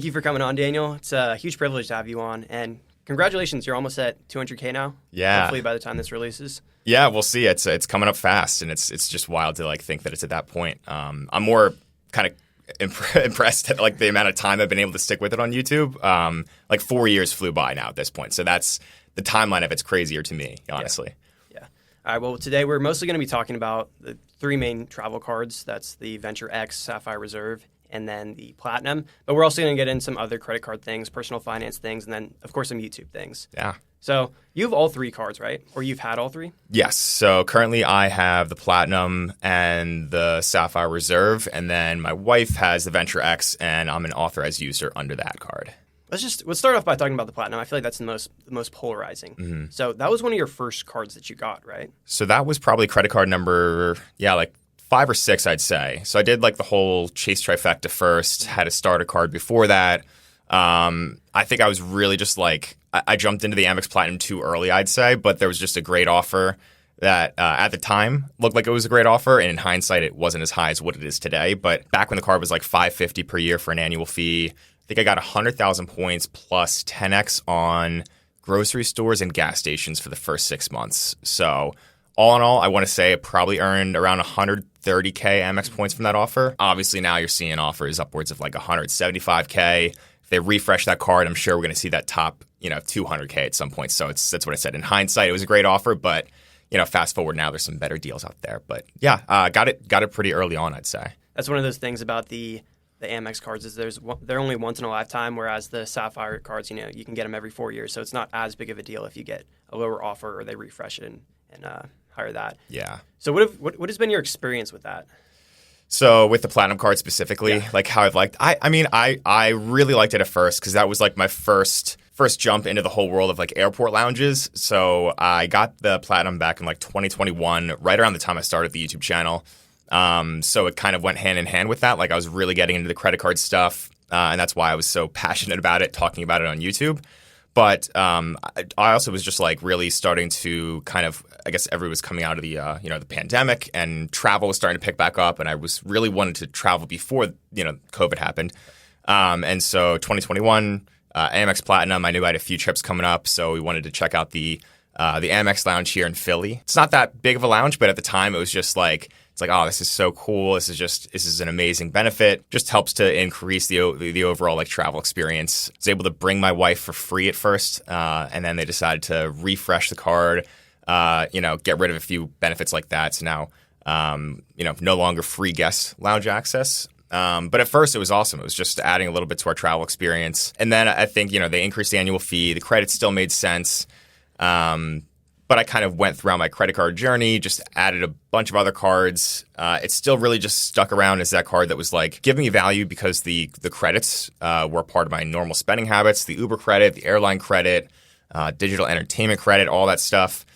Thank you for coming on, Daniel. It's a huge privilege to have you on, and congratulations, you're almost at 200K now. Yeah. Hopefully by the time this releases. Yeah, we'll see. It's coming up fast, and it's just wild to think that it's at that point. I'm more kind of impressed at the amount of time I've been able to stick with it on YouTube. 4 years flew by now at this point, so that's the timeline of it's crazier to me, honestly. Yeah. All right. Well, today we're mostly going to be talking about the three main travel cards. That's the Venture X, Sapphire Reserve, and then the Platinum. But we're also going to get in some other credit card things, personal finance things, and then, of course, some YouTube things. Yeah. So you have all three cards, right? Or you've had all three? Yes. So currently I have the Platinum and the Sapphire Reserve, and then my wife has the Venture X, and I'm an authorized user under that card. Let's start off by talking about the Platinum. I feel like that's the most polarizing. Mm-hmm. So that was one of your first cards that you got, right? So that was probably credit card number, 5 or 6, I'd say. So I did the whole Chase trifecta first, had a starter card before that. I think I was really just I jumped into the Amex Platinum too early, I'd say, but there was just a great offer that at the time looked like it was a great offer. And in hindsight, it wasn't as high as what it is today. But back when the card was $550 per year for an annual fee, I think I got 100,000 points plus 10x on grocery stores and gas stations for the first 6 months. So all in all, I want to say I probably earned around 130K Amex points from that offer. Obviously, now you're seeing offers upwards of 175K. If they refresh that card, I'm sure we're going to see that top 200K at some point. So that's what I said. In hindsight, it was a great offer, but fast forward now, there's some better deals out there. But yeah, got it pretty early on, I'd say. That's one of those things about the Amex cards is they're only once in a lifetime, whereas the Sapphire cards, you can get them every 4 years. So it's not as big of a deal if you get a lower offer or they refresh it and hire that. Yeah. So what has been your experience with that? So with the Platinum card specifically, how I've liked, I really liked it at first because that was my first jump into the whole world of airport lounges. So I got the Platinum back in 2021, right around the time I started the YouTube channel. So it kind of went hand in hand with that. I was really getting into the credit card stuff, and that's why I was so passionate about it, talking about it on YouTube. But I also was just really starting to kind of, I guess everyone was coming out of the the pandemic, and travel was starting to pick back up, and I was really wanted to travel before COVID happened. And so 2021, Amex Platinum, I knew I had a few trips coming up, so we wanted to check out the Amex lounge here in Philly. It's not that big of a lounge, but at the time it was just oh, this is so cool. This is an amazing benefit. Just helps to increase the overall travel experience. I was able to bring my wife for free at first, and then they decided to refresh the card, get rid of a few benefits like that. So now, no longer free guest lounge access. But at first it was awesome. It was just adding a little bit to our travel experience. And then I think, they increased the annual fee. The credit still made sense. But I kind of went throughout my credit card journey, just added a bunch of other cards. It still really just stuck around as that card that was giving me value because the credits were part of my normal spending habits, the Uber credit, the airline credit, digital entertainment credit, all that stuff.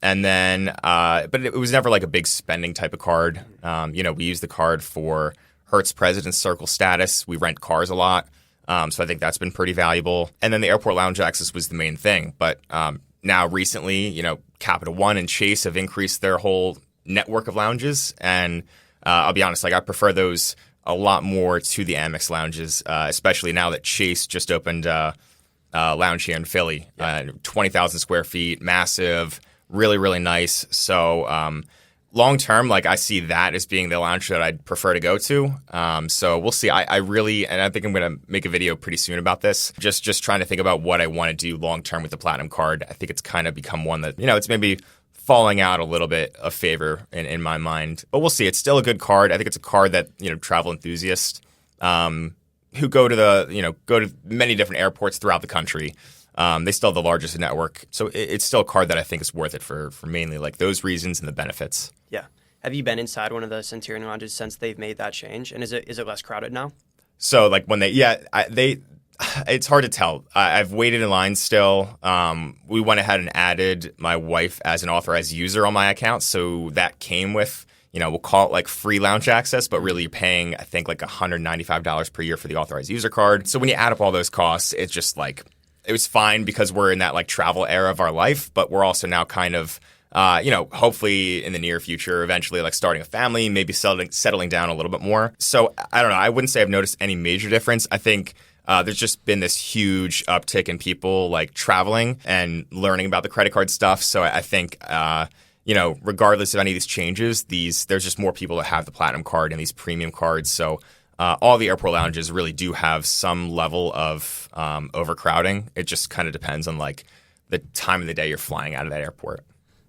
And then, but it was never a big spending type of card. We use the card for Hertz President's Circle status. We rent cars a lot. So I think that's been pretty valuable. And then the airport lounge access was the main thing. But now recently, Capital One and Chase have increased their whole network of lounges. And I'll be honest, I prefer those a lot more to the Amex lounges, especially now that Chase just opened a lounge here in Philly. 20,000 square feet, massive, really, really nice. So long term, I see that as being the lounge that I'd prefer to go to. So we'll see. I really, and I think I'm going to make a video pretty soon about this. Just trying to think about what I want to do long term with the Platinum card. I think it's kind of become one that, it's maybe falling out a little bit of favor in my mind. But we'll see. It's still a good card. I think it's a card that, travel enthusiasts who go to many different airports throughout the country. They still have the largest network. So it's still a card that I think is worth it for mainly those reasons and the benefits. Yeah. Have you been inside one of the Centurion lounges since they've made that change? And is it less crowded now? So when it's hard to tell. I've waited in line still. We went ahead and added my wife as an authorized user on my account. So that came with, we'll call it free lounge access, but really you're paying, I think $195 per year for the authorized user card. So when you add up all those costs, it's just it was fine because we're in that travel era of our life, but we're also now kind of hopefully in the near future, eventually starting a family, maybe settling down a little bit more. So I don't know. I wouldn't say I've noticed any major difference. I think there's just been this huge uptick in people like traveling and learning about the credit card stuff. So I think, regardless of any of these changes, there's just more people that have the Platinum card and these premium cards. So all the airport lounges really do have some level of overcrowding. It just kind of depends on like the time of the day you're flying out of that airport.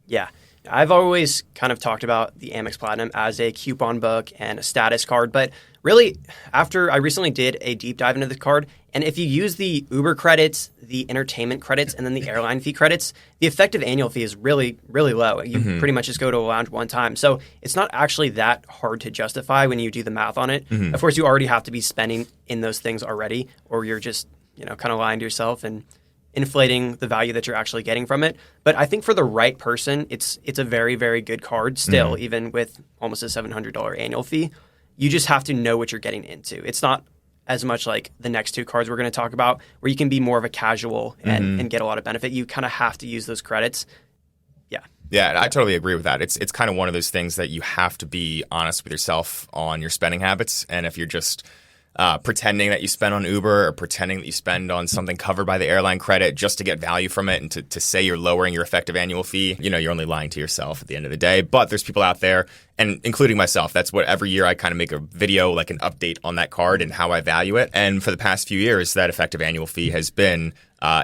Yeah. I've always kind of talked about the Amex Platinum as a coupon book and a status card, but really, after I recently did a deep dive into the card, and if you use the Uber credits, the entertainment credits, and then the airline fee credits, the effective annual fee is really, really low. You pretty much just go to a lounge one time. So it's not actually that hard to justify when you do the math on it. Of course, you already have to be spending in those things already, or you're just, kind of lying to yourself and inflating the value that you're actually getting from it. But I think for the right person, it's a very, very good card still, even with almost a $700 annual fee. You just have to know what you're getting into. It's not as much like the next two cards we're going to talk about, where you can be more of a casual and get a lot of benefit. You kind of have to use those credits. Yeah. Yeah, I totally agree with that. It's kind of one of those things that you have to be honest with yourself on your spending habits. And if you're just pretending that you spend on Uber or pretending that you spend on something covered by the airline credit just to get value from it and to say you're lowering your effective annual fee, you're only lying to yourself at the end of the day. But there's people out there, and including myself, that's what every year I kind of make a video, like an update on that card and how I value it. And for the past few years, that effective annual fee has been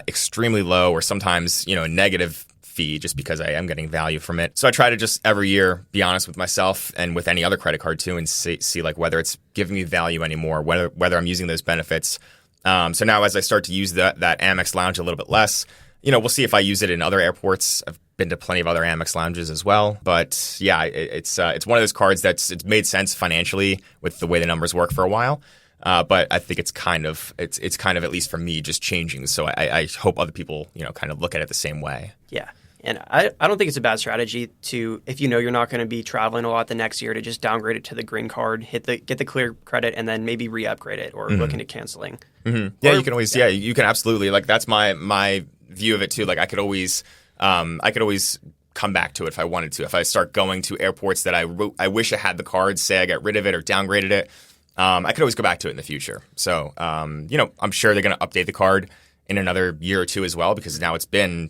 extremely low, or sometimes, a negative fee, just because I am getting value from it. So I try to just every year be honest with myself and with any other credit card too, and see like whether it's giving me value anymore, whether I'm using those benefits. So now as I start to use that Amex lounge a little bit less, we'll see if I use it in other airports. I've been to plenty of other Amex lounges as well. But yeah, it's one of those cards it's made sense financially with the way the numbers work for a while. But I think it's kind of at least for me just changing. So I hope other people kind of look at it the same way. Yeah. And I don't think it's a bad strategy to, if you're not going to be traveling a lot the next year, to just downgrade it to the green card, get the clear credit, and then maybe re-upgrade it or look into canceling. Yeah, you can always. Yeah, you can absolutely. Like that's my view of it too. Like I could always come back to it if I wanted to. If I start going to airports that I wish I had the card, say I got rid of it or downgraded it, I could always go back to it in the future. So I'm sure they're going to update the card in another year or two as well, because now it's been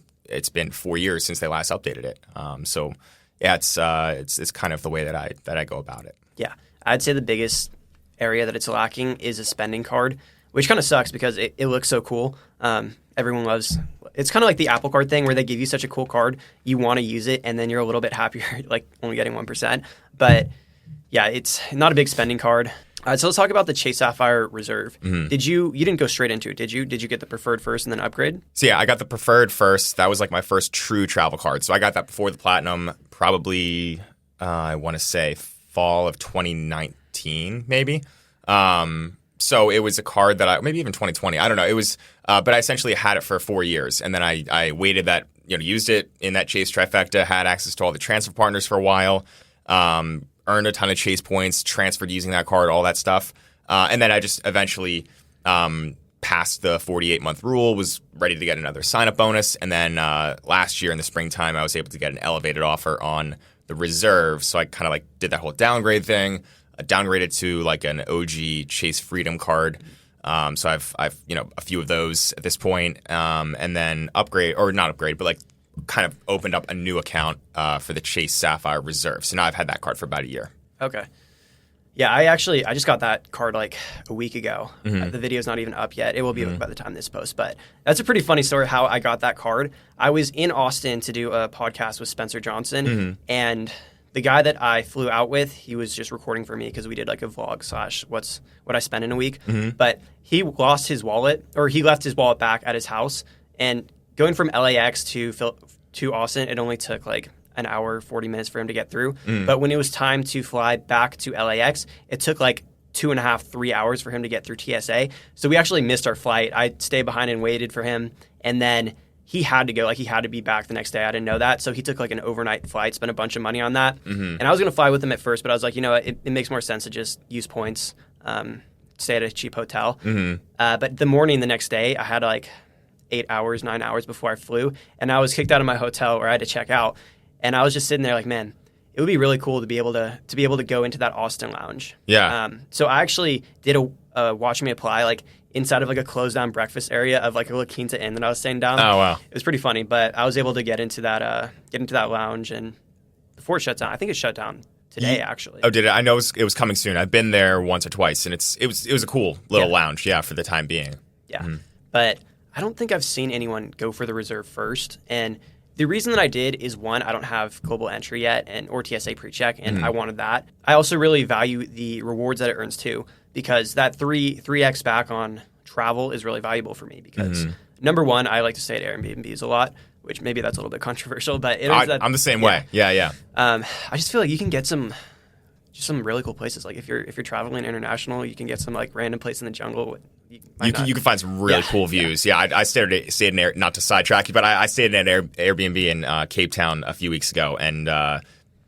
4 years since they last updated it. So yeah, it's kind of the way that I go about it. Yeah, I'd say the biggest area that it's lacking is a spending card, which kind of sucks because it looks so cool. Everyone loves. It's kind of like the Apple Card thing where they give you such a cool card, you want to use it, and then you're a little bit happier, like only getting 1%. But yeah, it's not a big spending card. So let's talk about the Chase Sapphire Reserve. You didn't go straight into it, did you? Did you get the preferred first and then upgrade? So yeah, I got the preferred first. That was like my first true travel card. So I got that before the Platinum, probably, I want to say fall of 2019, maybe. So it was a card that maybe even 2020, I don't know. It was, but I essentially had it for 4 years. And then I waited used it in that Chase trifecta, had access to all the transfer partners for a while, earned a ton of Chase points, transferred using that card, all that stuff. And then I just eventually passed the 48-month rule, was ready to get another sign-up bonus. And then last year in the springtime, I was able to get an elevated offer on the Reserve. So I kind of like did that whole downgrade thing, downgraded to like an OG Chase Freedom card. So I've a few of those at this point. And then not upgrade, but like kind of opened up a new account for the Chase Sapphire Reserve. So now I've had that card for about a year. Okay. Yeah, I just got that card like a week ago. The video's not even up yet. It will be up by the time this posts. But that's a pretty funny story how I got that card. I was in Austin to do a podcast with Spencer Johnson, and the guy that I flew out with, he was just recording for me because we did like a vlog / what I spend in a week. But he lost his wallet, or he left his wallet back at his house, and going from LAX to Austin, it only took like an hour, 40 minutes for him to get through. But when it was time to fly back to LAX, it took like 2.5, 3 hours for him to get through TSA. So we actually missed our flight. I stayed behind and waited for him. And then he had to go, like he had to be back the next day. I didn't know that. So he took like an overnight flight, spent a bunch of money on that. And I was going to fly with him at first, but I was like, it makes more sense to just use points, stay at a cheap hotel. But the next day, I had like 8 hours, 9 hours before I flew, and I was kicked out of my hotel where I had to check out. And I was just sitting there like, man, it would be really cool to be able to go into that Austin lounge. Yeah. So I actually did a Watch Me Apply. Like inside of like a closed down breakfast area of like a La Quinta Inn that I was staying down. Oh, wow. It was pretty funny, but I was able to get into that lounge, and before it shut down, I think it shut down today actually. Oh, did it? I know it was coming soon. I've been there once or twice, and it was a cool little lounge, for the time being. Yeah, but I don't think I've seen anyone go for the reserve first, and the reason that I did is, one, I don't have global entry yet or TSA pre-check, and I wanted that. I also really value the rewards that it earns too, because that 3x back on travel is really valuable for me because, number one, I like to stay at Airbnbs a lot, which maybe that's a little bit controversial, but I'm the same way. Yeah. I just feel like you can get some really cool places. Like if you're traveling international, you can get some like random place in the jungle. You can find some really cool views. Yeah, I stayed in not to sidetrack you, but I stayed in an Airbnb in Cape Town a few weeks ago, and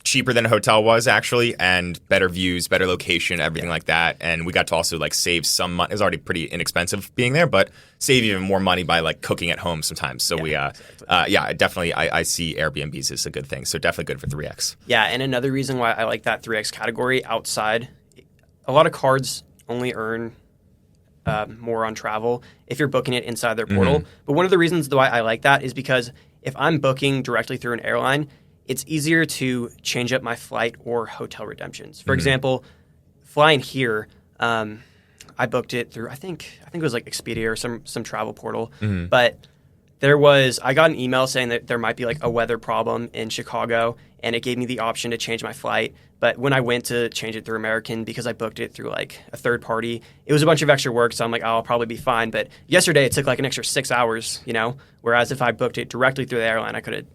cheaper than a hotel was actually, and better views, better location, everything like that. And we got to also like save some money. It was already pretty inexpensive being there, but save even more money by like cooking at home sometimes. So definitely I see Airbnbs as a good thing. So definitely good for 3X. Yeah, and another reason why I like that 3X category outside, a lot of cards only earn more on travel if you're booking it inside their portal. But one of the reasons why I like that is because if I'm booking directly through an airline, it's easier to change up my flight or hotel redemptions. For example, flying here, I booked it through I think it was like Expedia or some travel portal. But I got an email saying that there might be like a weather problem in Chicago, and it gave me the option to change my flight. But when I went to change it through American, because I booked it through like a third party, it was a bunch of extra work. So I'm like, I'll probably be fine. But yesterday it took like an extra 6 hours, whereas if I booked it directly through the airline, I could have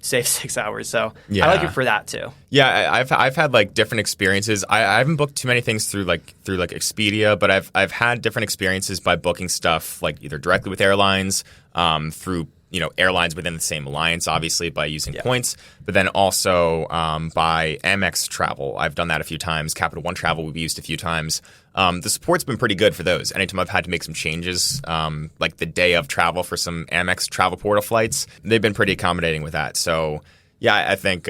saved 6 hours. So I like it for that too. Yeah, I've had like different experiences. I haven't booked too many things through Expedia, but I've had different experiences by booking stuff like either directly with airlines, through airlines within the same alliance, obviously by using points, but then also by Amex travel. I've done that a few times. Capital One travel we've used a few times. The support's been pretty good for those. Anytime I've had to make some changes, like the day of travel for some Amex travel portal flights, they've been pretty accommodating with that. So yeah, I think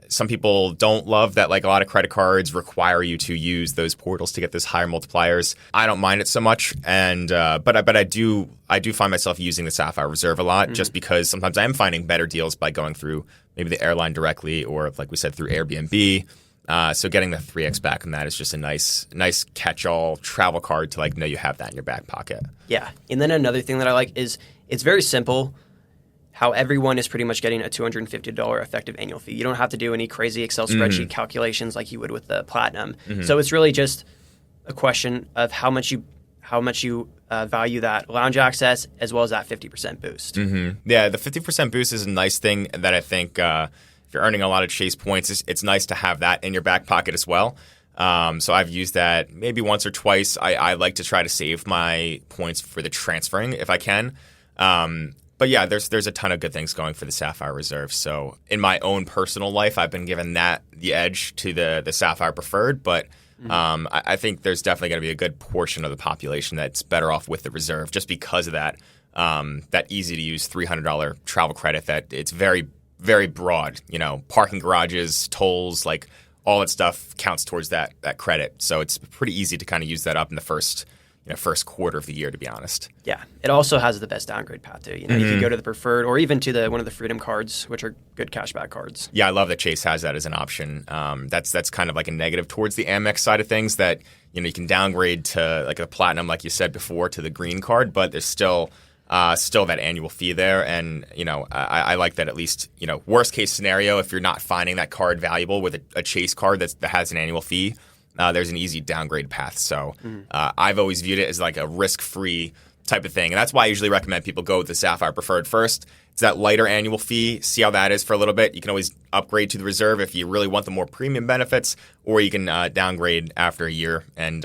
some people don't love that like a lot of credit cards require you to use those portals to get those higher multipliers. I don't mind it so much, and but I do find myself using the Sapphire Reserve a lot just because sometimes I am finding better deals by going through maybe the airline directly or like we said through Airbnb. So getting the 3X back on that is just a nice catch-all travel card to like know you have that in your back pocket. Yeah, and then another thing that I like is it's very simple. How everyone is pretty much getting a $250 effective annual fee. You don't have to do any crazy Excel spreadsheet calculations like you would with the Platinum. So it's really just a question of how much you value that lounge access as well as that 50% boost. Yeah, the 50% boost is a nice thing that I think if you're earning a lot of Chase points, it's nice to have that in your back pocket as well. So I've used that maybe once or twice. I like to try to save my points for the transferring if I can. But yeah, there's a ton of good things going for the Sapphire Reserve. So in my own personal life, I've been given that the edge to the Sapphire Preferred. But I think there's definitely going to be a good portion of the population that's better off with the Reserve just because of that easy to use $300 travel credit. That it's very, very broad. Parking garages, tolls, like all that stuff counts towards that credit. So it's pretty easy to kind of use that up in the first quarter of the year, to be honest. Yeah. It also has the best downgrade path, too. You can go to the Preferred or even to one of the Freedom cards, which are good cashback cards. Yeah, I love that Chase has that as an option. That's kind of like a negative towards the Amex side of things that, you can downgrade to like a Platinum, like you said before, to the green card, but there's still that annual fee there. And, I like that at least, worst case scenario, if you're not finding that card valuable with a Chase card that has an annual fee, there's an easy downgrade path. So I've always viewed it as like a risk-free type of thing. And that's why I usually recommend people go with the Sapphire Preferred first. It's that lighter annual fee. See how that is for a little bit. You can always upgrade to the Reserve if you really want the more premium benefits, or you can downgrade after a year and,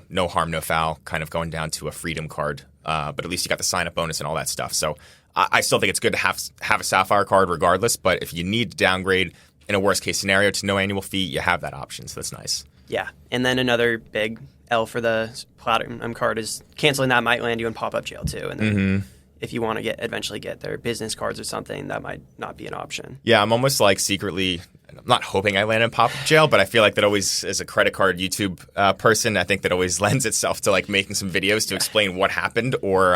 no harm, no foul, kind of going down to a Freedom card. But at least you got the sign-up bonus and all that stuff. So I still think it's good to have a Sapphire card regardless. But if you need to downgrade in a worst-case scenario to no annual fee, you have that option. So that's nice. Yeah, and then another big L for the Platinum card is canceling that might land you in pop-up jail too. And then if you want to eventually get their business cards or something, that might not be an option. Yeah, I'm almost like secretly, not hoping I land in pop-up jail, but I feel like that always, as a credit card YouTube person, I think that always lends itself to like making some videos to explain what happened or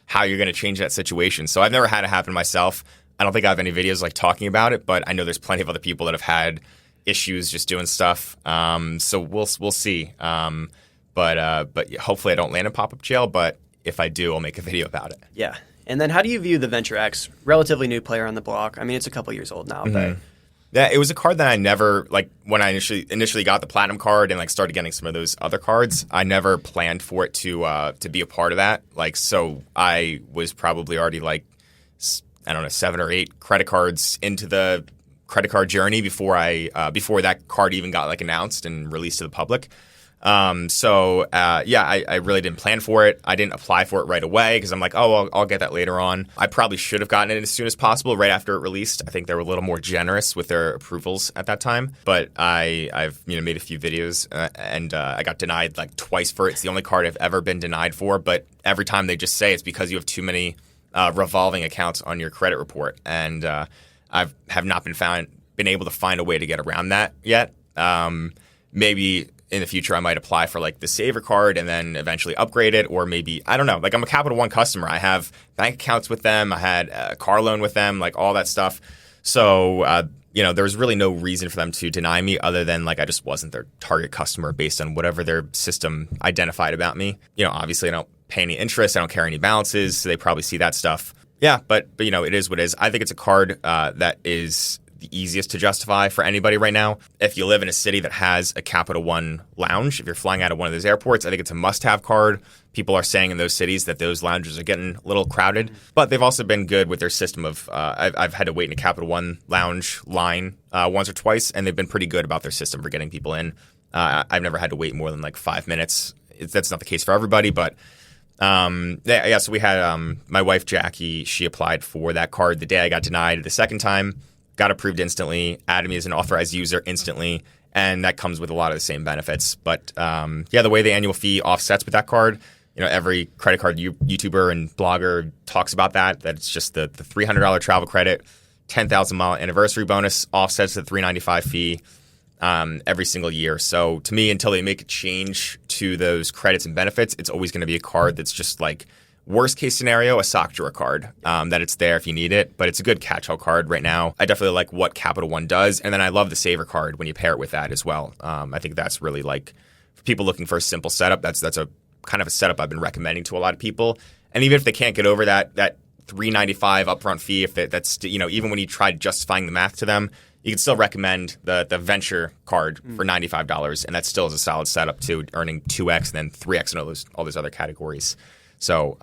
how you're going to change that situation. So I've never had it happen myself. I don't think I have any videos like talking about it, but I know there's plenty of other people that have had issues just doing stuff. So we'll see. But hopefully I don't land in pop-up jail. But if I do, I'll make a video about it. Yeah. And then how do you view the Venture X? Relatively new player on the block. I mean, it's a couple years old now, but yeah, it was a card that I never like when I initially got the platinum card and like started getting some of those other cards. I never planned for it to be a part of that. Like, so I was probably already like, I don't know, 7 or 8 credit cards into the credit card journey before that card even got like announced and released to the public. I really didn't plan for it. I didn't apply for it right away because I'm like, I'll get that later on. I probably should have gotten it as soon as possible, right after it released. I think they were a little more generous with their approvals at that time. But I've made a few videos and I got denied like twice for it. It's the only card I've ever been denied for. But every time they just say it's because you have too many revolving accounts on your credit report, and I have not been able to find a way to get around that yet. Maybe in the future, I might apply for like the Saver card and then eventually upgrade it, or maybe, I don't know. Like, I'm a Capital One customer. I have bank accounts with them. I had a car loan with them, like all that stuff. So, there was really no reason for them to deny me other than like I just wasn't their target customer based on whatever their system identified about me. Obviously, I don't pay any interest. I don't carry any balances. So they probably see that stuff. Yeah, but it is what it is. I think it's a card that is the easiest to justify for anybody right now. If you live in a city that has a Capital One lounge, if you're flying out of one of those airports, I think it's a must-have card. People are saying in those cities that those lounges are getting a little crowded, but they've also been good with their system of I've had to wait in a Capital One lounge line once or twice, and they've been pretty good about their system for getting people in. I've never had to wait more than like 5 minutes. That's not the case for everybody, but so we had my wife, Jackie, she applied for that card the day I got denied the second time. Got approved instantly, added me as an authorized user instantly, and that comes with a lot of the same benefits. But the way the annual fee offsets with that card, every credit card YouTuber and blogger talks about that it's just the $300 travel credit, 10,000 mile anniversary bonus offsets the $395 fee every single year. So to me, until they make a change to those credits and benefits, it's always going to be a card that's just like, worst case scenario, a sock drawer card, that it's there if you need it, but it's a good catch-all card right now. I definitely like what Capital One does, and then I love the Saver card when you pair it with that as well. I think that's really like, for people looking for a simple setup, that's a kind of a setup I've been recommending to a lot of people. And even if they can't get over that $395 upfront fee, if that's even when you try justifying the math to them, you can still recommend the Venture card for $95, and that still is a solid setup to earning 2x and then 3x and all those other categories. So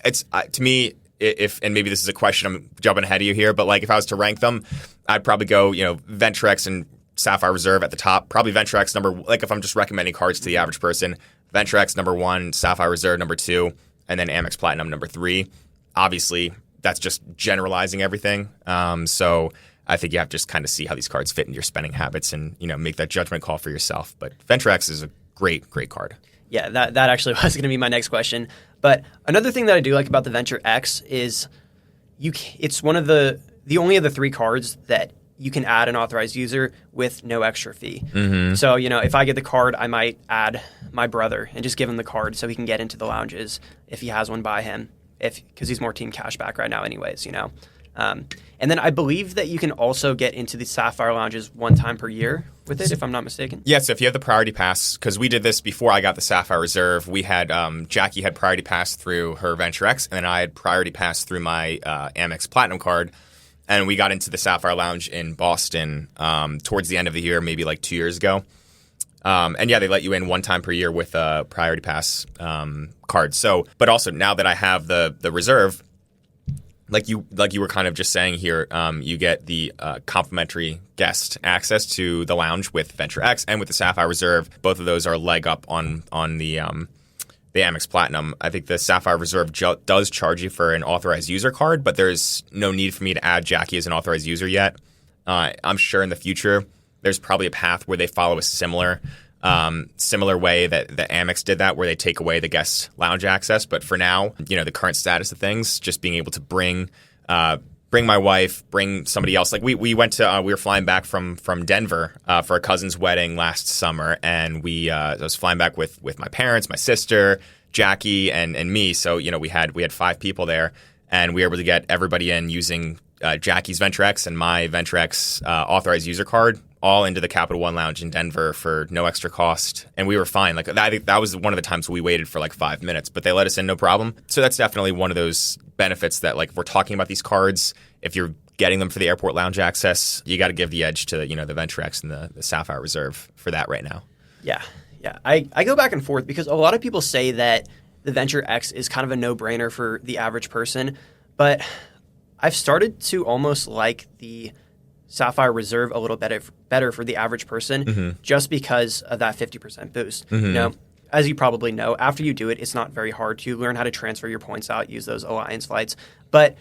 it's to me, and maybe this is a question I'm jumping ahead of you here, but like if I was to rank them, I'd probably go Venture X and Sapphire Reserve at the top. Probably Venture X if I'm just recommending cards to the average person, Venture X number 1, Sapphire Reserve number 2, and then Amex Platinum number 3. Obviously, that's just generalizing everything. So I think you have to just kind of see how these cards fit into your spending habits and make that judgment call for yourself. But Venture X is a great card. Yeah, that actually was going to be my next question. But another thing that I do like about the Venture X is it's one of the only of the 3 cards that you can add an authorized user with no extra fee. Mm-hmm. So, if I get the card, I might add my brother and just give him the card so he can get into the lounges if he has one by him, because he's more team cashback right now anyways, And then I believe that you can also get into the Sapphire lounges 1 time per year with it, if I'm not mistaken. Yeah, so if you have the priority pass, because we did this before I got the Sapphire Reserve, we had Jackie had priority pass through her Venture X, and then I had priority pass through my Amex Platinum card, and we got into the Sapphire Lounge in Boston towards the end of the year, maybe like 2 years ago. And yeah, they let you in 1 time per year with a priority pass card. So, but also now that I have the Reserve, like you were kind of just saying here, you get the complimentary guest access to the lounge with Venture X and with the Sapphire Reserve. Both of those are a leg up on the Amex Platinum. I think the Sapphire Reserve does charge you for an authorized user card, but there's no need for me to add Jackie as an authorized user yet. I'm sure in the future there's probably a path where they follow a similar way that Amex did that, where they take away the guest lounge access. But for now, the current status of things, just being able to bring bring my wife, bring somebody else. Like we went to we were flying back from Denver for a cousin's wedding last summer, and I was flying back with my parents, my sister, Jackie, and me. So we had 5 people there, and we were able to get everybody in using Jackie's VentureX and my VentureX authorized user card, all into the Capital One Lounge in Denver for no extra cost, and we were fine. Like I think that was one of the times we waited for like 5 minutes, but they let us in no problem. So that's definitely one of those benefits that, like, if we're talking about these cards, if you're getting them for the airport lounge access, you got to give the edge to the VentureX and the Sapphire Reserve for that right now. Yeah. I go back and forth because a lot of people say that the VentureX is kind of a no-brainer for the average person, but I've started to almost like the Sapphire Reserve a little better for the average person, just because of that 50% boost. As you probably know, after you do it, it's not very hard to learn how to transfer your points out, use those Alliance flights. But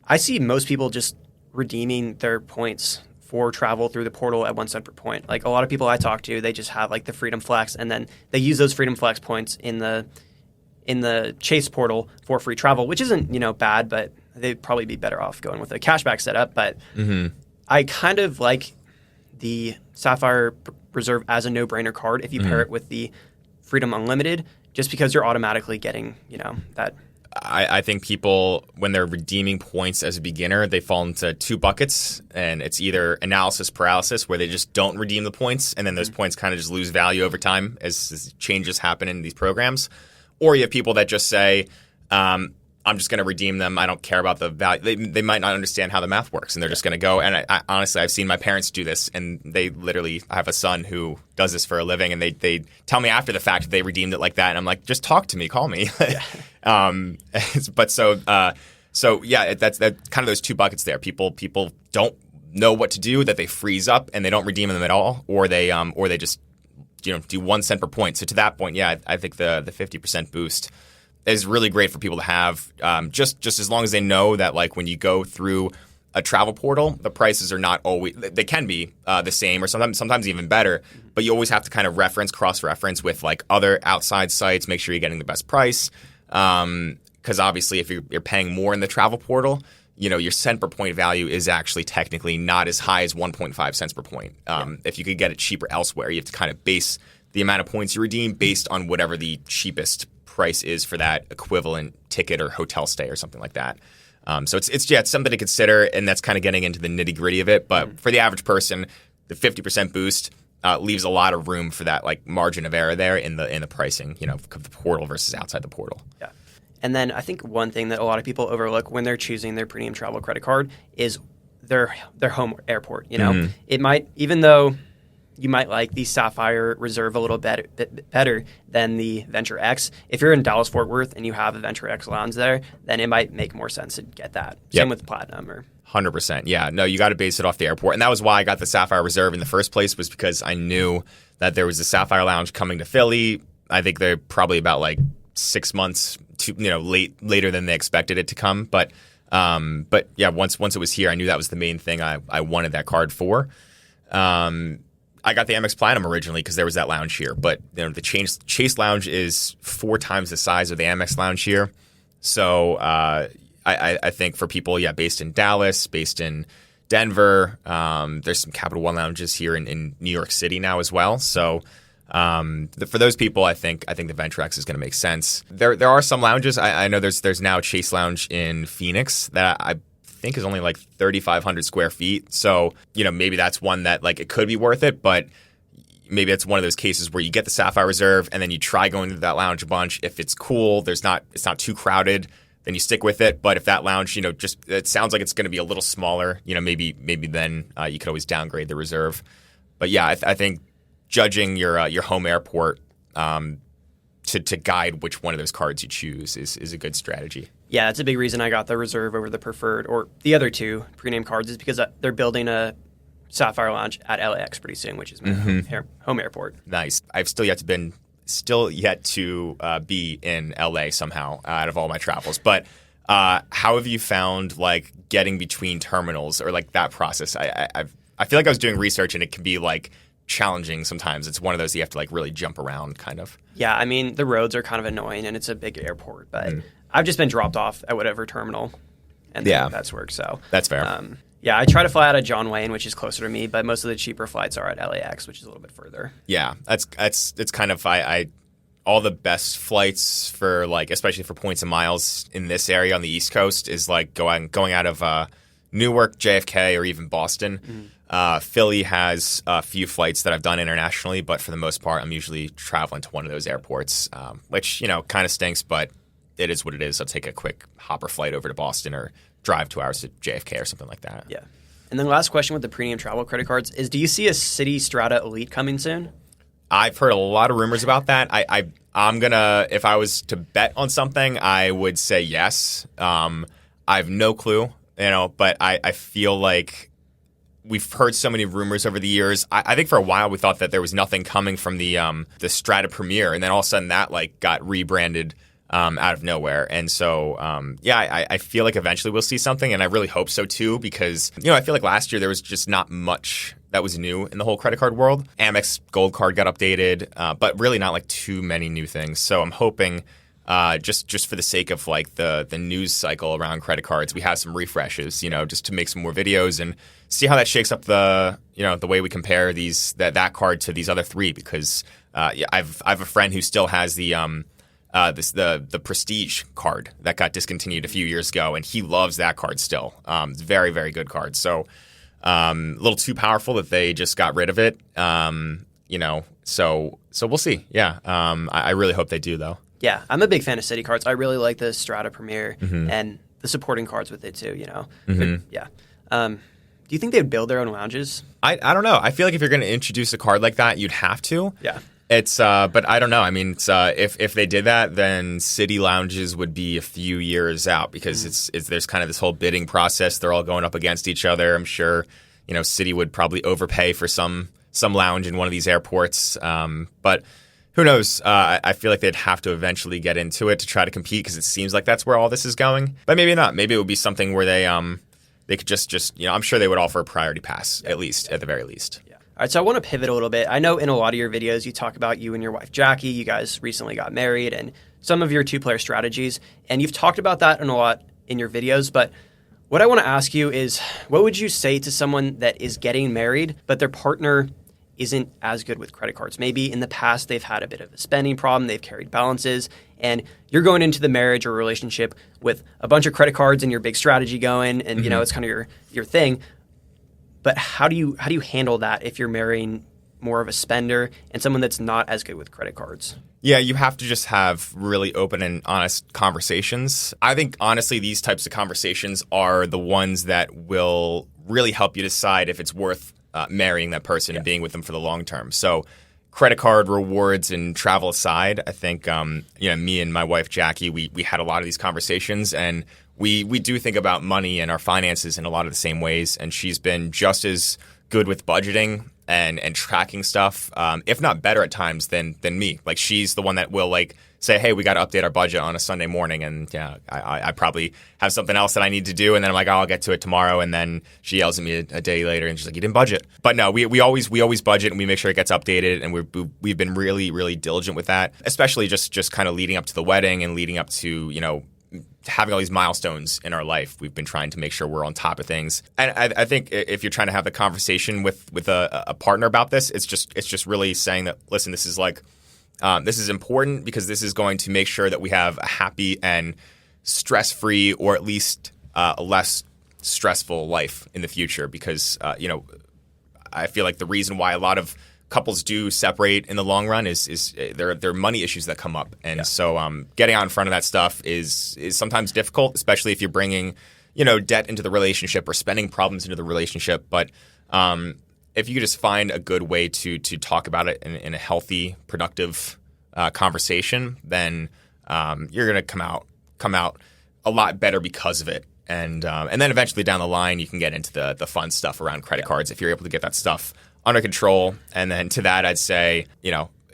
I see most people just redeeming their points for travel through the portal at 1 cent per point. Like a lot of people I talk to, they just have like the Freedom Flex, and then they use those Freedom Flex points in the Chase portal for free travel, which isn't bad, but they'd probably be better off going with a cashback setup. But I kind of like the Sapphire Reserve as a no-brainer card if you pair it with the Freedom Unlimited, just because you're automatically getting that. I think people, when they're redeeming points as a beginner, they fall into 2 buckets, and it's either analysis paralysis, where they just don't redeem the points, and then those points kind of just lose value over time as changes happen in these programs. Or you have people that just say, I'm just going to redeem them. I don't care about the value. They might not understand how the math works, and they're just going to go. And I honestly, I've seen my parents do this, and they literally, I have a son who does this for a living, and they tell me after the fact that they redeemed it like that, and I'm like, just talk to me, call me. But so yeah, that's kind of those 2 buckets there. People don't know what to do, that they freeze up and they don't redeem them at all, or they just do 1 cent per point. So to that point, yeah, I think the 50% boost is really great for people to have, just as long as they know that, like, when you go through a travel portal, the prices are not always, they can be the same, or sometimes even better, but you always have to kind of cross-reference with like other outside sites, make sure you're getting the best price, because obviously if you're paying more in the travel portal, your cent per point value is actually technically not as high as 1.5 cents per point. If you could get it cheaper elsewhere, you have to kind of base the amount of points you redeem based on whatever the cheapest price is for that equivalent ticket or hotel stay or something like that. So it's something to consider, and that's kind of getting into the nitty-gritty of it. But for the average person, the 50% boost leaves a lot of room for that, like, margin of error there in the pricing, of the portal versus outside the portal. Yeah. And then I think one thing that a lot of people overlook when they're choosing their premium travel credit card is their home airport. It might, even though you might like the Sapphire Reserve a little bit better than the VentureX. If you're in Dallas-Fort Worth and you have a VentureX lounge there, then it might make more sense to get that. Same with Platinum. 100%. Yeah. No, you got to base it off the airport. And that was why I got the Sapphire Reserve in the first place, was because I knew that there was a Sapphire Lounge coming to Philly. I think they're probably about like 6 months later than they expected it to come. But yeah, once it was here, I knew that was the main thing I wanted that card for. I got the Amex Platinum originally because there was that lounge here, but the Chase Lounge is 4 times the size of the Amex Lounge here. So I think for people, based in Dallas, based in Denver, there's some Capital One lounges here in New York City now as well. So for those people, I think the VentureX is going to make sense. There are some lounges. I know there's now a Chase Lounge in Phoenix that I think is only like 3,500 square feet. So, maybe that's one that, like, it could be worth it, but maybe it's one of those cases where you get the Sapphire Reserve and then you try going to that lounge a bunch. If it's cool, it's not too crowded, then you stick with it. But if that lounge, it sounds like it's going to be a little smaller, maybe then you could always downgrade the Reserve. But yeah, I think judging your home airport to guide which one of those cards you choose is a good strategy. Yeah, that's a big reason I got the Reserve over the Preferred, or the other 2 pre-name cards, is because they're building a Sapphire Lounge at LAX pretty soon, which is my home airport. Nice. I've still yet to be in LA somehow out of all my travels. But how have you found, like, getting between terminals, or like that process? I feel like I was doing research, and it can be like challenging sometimes. It's one of those you have to, like, really jump around kind of. Yeah, I mean, the roads are kind of annoying, and it's a big airport, but I've just been dropped off at whatever terminal and then that's work. So that's fair. Yeah, I try to fly out of John Wayne, which is closer to me, but most of the cheaper flights are at LAX, which is a little bit further. Yeah, it's kind of I all the best flights for like especially for points and miles in this area on the East Coast is like going out of Newark, JFK, or even Boston. Philly has a few flights that I've done internationally, but for the most part, I'm usually traveling to one of those airports, which kind of stinks, but it is what it is. I'll take a quick hopper flight over to Boston or drive 2 hours to JFK or something like that. Yeah. And then the last question with the premium travel credit cards is, do you see a Citi Strata Elite coming soon? I've heard a lot of rumors about that. I'm gonna, if I was to bet on something, I would say yes. I have no clue, but I feel like we've heard so many rumors over the years. I think for a while we thought that there was nothing coming from the Strata Premier, and then all of a sudden that got rebranded out of nowhere. And so, I feel like eventually we'll see something, and I really hope so too, because I feel like last year there was just not much that was new in the whole credit card world. Amex Gold Card got updated, but really not too many new things. So I'm hoping just for the sake of the news cycle around credit cards, we have some refreshes, just to make some more videos and see how that shakes up the way we compare that card to these other three. Because I've a friend who still has the Prestige card that got discontinued a few years ago, and he loves that card still. It's a very, very good card. So a little too powerful that they just got rid of it. So we'll see. Yeah, I really hope they do though. Yeah, I'm a big fan of Citi cards. I really like the Strata Premier and the supporting cards with it too. But, yeah. Do you think they'd build their own lounges? I don't know. I feel like if you're going to introduce a card like that, you'd have to. Yeah. It's but I don't know. I mean, it's if they did that, then Citi lounges would be a few years out because there's kind of this whole bidding process. They're all going up against each other. I'm sure Citi would probably overpay for some lounge in one of these airports. But who knows? I feel like they'd have to eventually get into it to try to compete because it seems like that's where all this is going. But maybe not. Maybe it would be something where they could just I'm sure they would offer a priority pass at the very least. All right, so I want to pivot a little bit. I know in a lot of your videos you talk about you and your wife, Jackie. You guys recently got married and some of your two-player strategies. And you've talked about that a lot in your videos. But what I want to ask you is, what would you say to someone that is getting married, but their partner isn't as good with credit cards? Maybe in the past they've had a bit of a spending problem, they've carried balances, and you're going into the marriage or relationship with a bunch of credit cards and your big strategy going, and it's kind of your thing. But how do you handle that if you're marrying more of a spender and someone that's not as good with credit cards? Yeah, you have to just have really open and honest conversations. I think, honestly, these types of conversations are the ones that will really help you decide if it's worth marrying that person and being with them for the long term. So credit card rewards and travel aside, I think me and my wife, Jackie, we had a lot of these conversations, and we do think about money and our finances in a lot of the same ways, and she's been just as good with budgeting and tracking stuff, if not better at times than me. Like, she's the one that will say, hey, we got to update our budget on a Sunday morning, and I probably have something else that I need to do, and then I'm like, oh, I'll get to it tomorrow, and then she yells at me a day later, and she's like, you didn't budget. But no, we always budget, and we make sure it gets updated, and we've been really, really diligent with that, especially just kind of leading up to the wedding and leading up to having all these milestones in our life. We've been trying to make sure we're on top of things. And I think if you're trying to have the conversation with a partner about this, it's just really saying that, listen, this is important because this is going to make sure that we have a happy and stress-free, or at least a less stressful life in the future. Because I feel like the reason why a lot of couples do separate in the long run is there are money issues that come up, and so getting out in front of that stuff is sometimes difficult, especially if you're bringing debt into the relationship or spending problems into the relationship. But if you could just find a good way to talk about it in a healthy, productive conversation, then you're going to come out a lot better because of it. And then eventually down the line, you can get into the fun stuff around credit cards if you're able to get that stuff under control. And then to that, I'd say,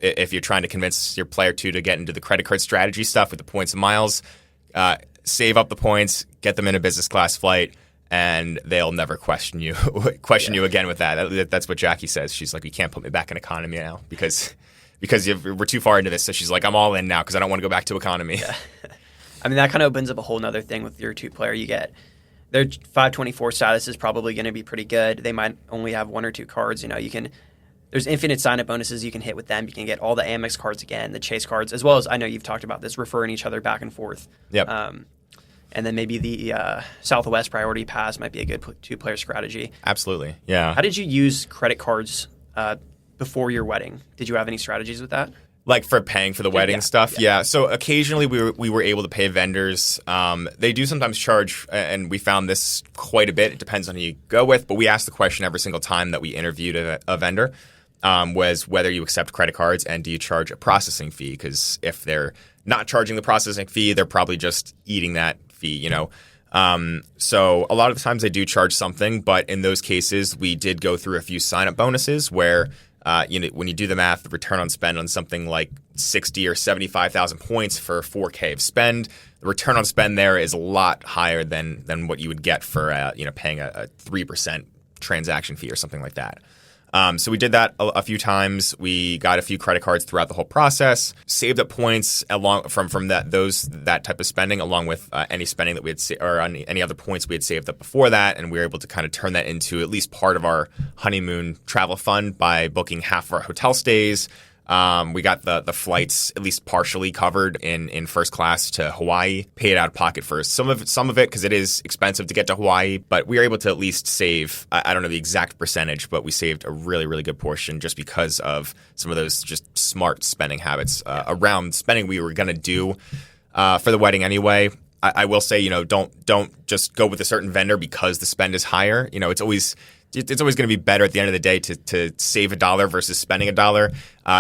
if you're trying to convince your player two to get into the credit card strategy stuff with the points and miles, save up the points, get them in a business class flight, and they'll never question you you again with that. That's what Jackie says. She's like, you can't put me back in economy now because we're too far into this. So she's like, I'm all in now because I don't want to go back to economy. Yeah. I mean, that kind of opens up a whole nother thing with your two-player. You get their 524 status is probably going to be pretty good. They might only have 1 or 2 cards. There's infinite sign-up bonuses you can hit with them. You can get all the Amex cards again, the Chase cards, as well as, I know you've talked about this, referring each other back and forth. Yep. And then maybe the Southwest Priority Pass might be a good 2-player strategy. Absolutely, yeah. How did you use credit cards before your wedding? Did you have any strategies with that? Like for paying for the wedding stuff? Yeah. So occasionally we were able to pay vendors. They do sometimes charge, and we found this quite a bit. It depends on who you go with, but we asked the question every single time that we interviewed a vendor, was whether you accept credit cards and do you charge a processing fee? Because if they're not charging the processing fee, they're probably just eating that fee, So a lot of the times they do charge something, but in those cases, we did go through a few sign-up bonuses where when you do the math, the return on spend on something like 60 or 75,000 points for 4K of spend, the return on spend there is a lot higher than what you would get for paying a 3% transaction fee or something like that. So we did that a few times. We got a few credit cards throughout the whole process, saved up points along from that type of spending, along with any spending that we had or any other points we had saved up before that, and we were able to kind of turn that into at least part of our honeymoon travel fund by booking half of our hotel stays. We got the flights at least partially covered in first class to Hawaii, paid out of pocket for some of it because it is expensive to get to Hawaii, but we were able to at least save, I don't know the exact percentage, but we saved a really, really good portion just because of some of those just smart spending habits around spending we were going to do for the wedding anyway. I will say, don't just go with a certain vendor because the spend is higher. It's always going to be better at the end of the day to save $1 versus spending $1.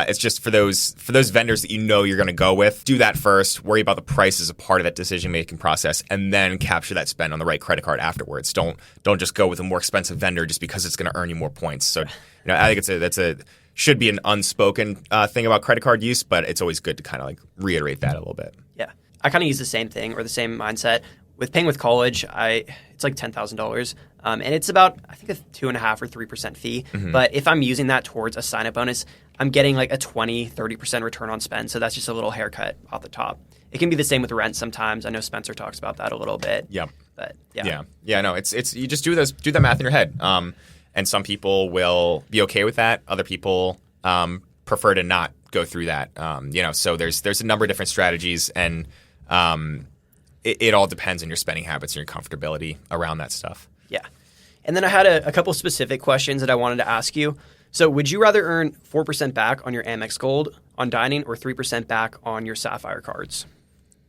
It's just for those vendors that you're going to go with. Do that first. Worry about the price as a part of that decision-making process, and then capture that spend on the right credit card afterwards. Don't just go with a more expensive vendor just because it's going to earn you more points. So, I think should be an unspoken thing about credit card use, but it's always good to kind of like reiterate that a little bit. Yeah, I kind of use the same thing or the same mindset. With paying with college, it's like $10,000, and it's about, I think, a 2.5% or 3% fee. Mm-hmm. But if I'm using that towards a sign-up bonus, I'm getting like a 30% return on spend. So that's just a little haircut off the top. It can be the same with rent sometimes. I know Spencer talks about that a little bit. Yeah. But yeah. No, it's you just do that math in your head. And some people will be okay with that. Other people prefer to not go through that. So there's a number of different strategies, and it all depends on your spending habits and your comfortability around that stuff. Yeah. And then I had a couple specific questions that I wanted to ask you. So would you rather earn 4% back on your Amex Gold on dining or 3% back on your Sapphire cards?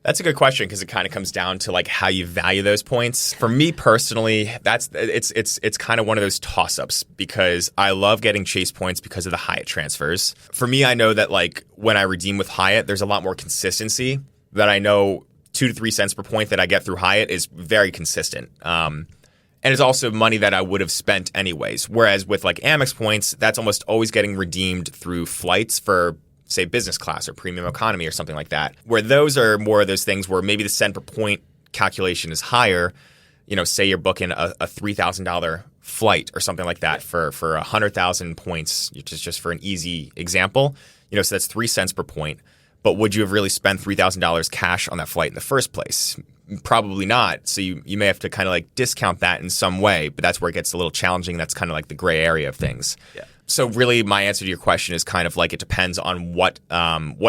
That's a good question because it kind of comes down to like how you value those points. For me personally, it's kind of one of those toss-ups because I love getting Chase points because of the Hyatt transfers. For me, I know that like when I redeem with Hyatt, there's a lot more consistency that I know 2 to 3 cents per point that I get through Hyatt is very consistent. And it's also money that I would have spent anyways. Whereas with like Amex points, that's almost always getting redeemed through flights for, say, business class or premium economy or something like that. Where those are more of those things where maybe the cent per point calculation is higher. Say you're booking a $3,000 flight or something like that for 100,000 points, which is just for an easy example. So that's 3 cents per point. But would you have really spent $3,000 cash on that flight in the first place? Probably not. So you may have to kind of like discount that in some way, but that's where it gets a little challenging. That's kind of like the gray area of things. Yeah. So really my answer to your question is kind of like it depends on what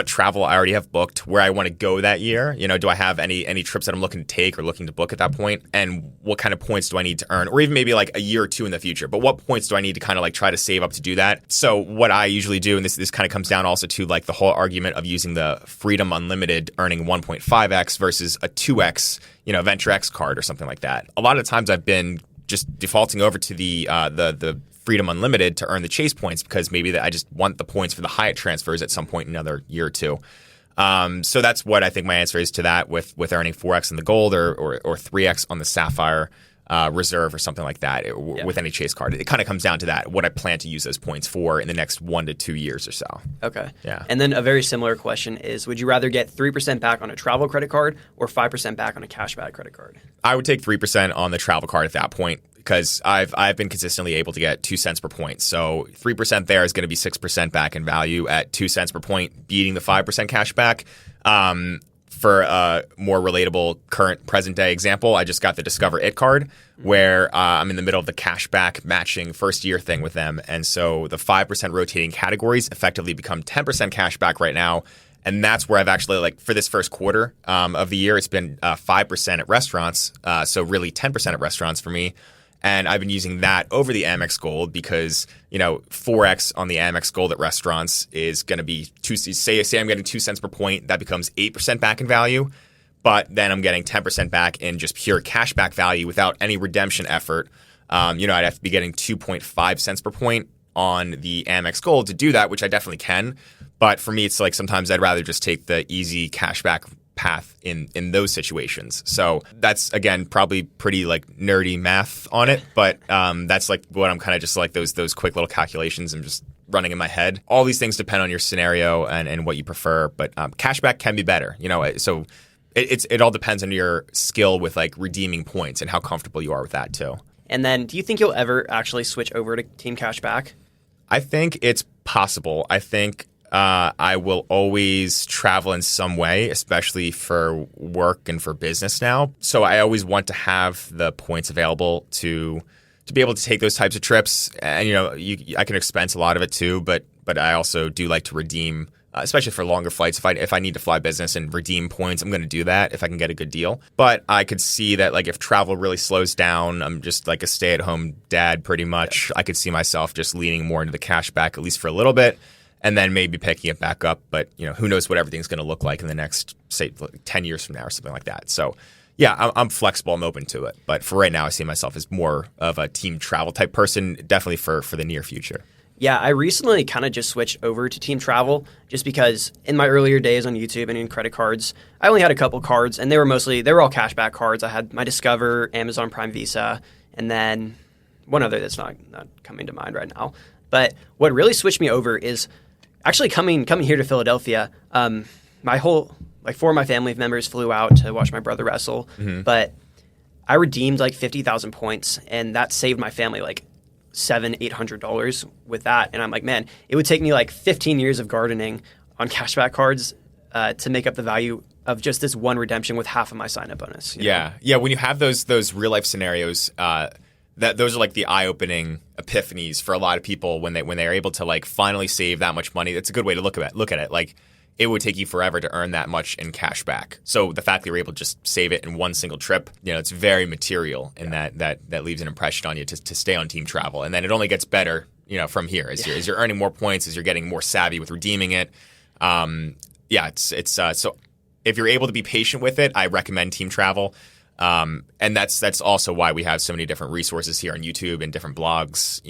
travel I already have booked, where I want to go that year. Do I have any trips that I'm looking to take or looking to book at that point? And what kind of points do I need to earn? Or even maybe like a year or two in the future. But what points do I need to kind of like try to save up to do that? So what I usually do, and this kind of comes down also to like the whole argument of using the Freedom Unlimited earning 1.5x versus a 2x, Venture X card or something like that. A lot of times I've been just defaulting over to the Freedom Unlimited to earn the Chase points because maybe I just want the points for the Hyatt transfers at some point in another year or two. So that's what I think my answer is to that with earning 4x in the Gold or 3x on the Sapphire Reserve or something like that with any Chase card. It kind of comes down to that, what I plan to use those points for in the next 1 to 2 years or so. Okay. Yeah. And then a very similar question is, would you rather get 3% back on a travel credit card or 5% back on a cashback credit card? I would take 3% on the travel card at that point, because I've been consistently able to get 2 cents per point. So 3% there is going to be 6% back in value at 2 cents per point, beating the 5% cash back. for a more relatable current present day example, I just got the Discover It card where I'm in the middle of the cashback matching first year thing with them. And so the 5% rotating categories effectively become 10% cashback right now. And that's where I've actually, like, for this first quarter of the year, it's been 5% at restaurants. So really 10% at restaurants for me. And I've been using that over the Amex Gold because, 4X on the Amex Gold at restaurants is going to be say I'm getting 2 cents per point. That becomes 8% back in value. But then I'm getting 10% back in just pure cashback value without any redemption effort. I'd have to be getting 2.5 cents per point on the Amex Gold to do that, which I definitely can. But for me, it's like sometimes I'd rather just take the easy cashback path in those situations. So that's, again, probably pretty like nerdy math on it. But that's like what I'm kind of just like those quick little calculations I'm just running in my head. All these things depend on your scenario and what you prefer. But cashback can be better, so it all depends on your skill with like redeeming points and how comfortable you are with that too. And then do you think you'll ever actually switch over to Team Cashback? I think it's possible. I think I will always travel in some way, especially for work and for business now. So I always want to have the points available to be able to take those types of trips. And, I can expense a lot of it too, but I also do like to redeem, especially for longer flights. If I need to fly business and redeem points, I'm going to do that if I can get a good deal. But I could see that, like, if travel really slows down, I'm just like a stay-at-home dad pretty much. I could see myself just leaning more into the cashback, at least for a little bit, and then maybe picking it back up. But, who knows what everything's going to look like in the next, say, 10 years from now or something like that. So, yeah, I'm flexible. I'm open to it. But for right now, I see myself as more of a team travel type person, definitely for the near future. Yeah, I recently kind of just switched over to Team Travel just because in my earlier days on YouTube and in credit cards, I only had a couple cards, and they were all cashback cards. I had my Discover, Amazon Prime Visa, and then one other that's not coming to mind right now. But what really switched me over is actually coming here to Philadelphia. My whole, like, 4 of my family members flew out to watch my brother wrestle, but I redeemed like 50,000 points, and that saved my family like $700-800 with that. And I'm like, man, it would take me like 15 years of gardening on cashback cards to make up the value of just this one redemption with half of my sign-up bonus. Yeah. When you have those real life scenarios, those are like the eye-opening epiphanies for a lot of people when they are able to like finally save that much money. That's a good way to look at it. Like, it would take you forever to earn that much in cash back. So the fact that you're able to just save it in one single trip, it's very material, and that leaves an impression on you to stay on Team Travel. And then it only gets better, from here as you're earning more points, as you're getting more savvy with redeeming it. So if you're able to be patient with it, I recommend Team Travel. And that's also why we have so many different resources here on YouTube and different blogs.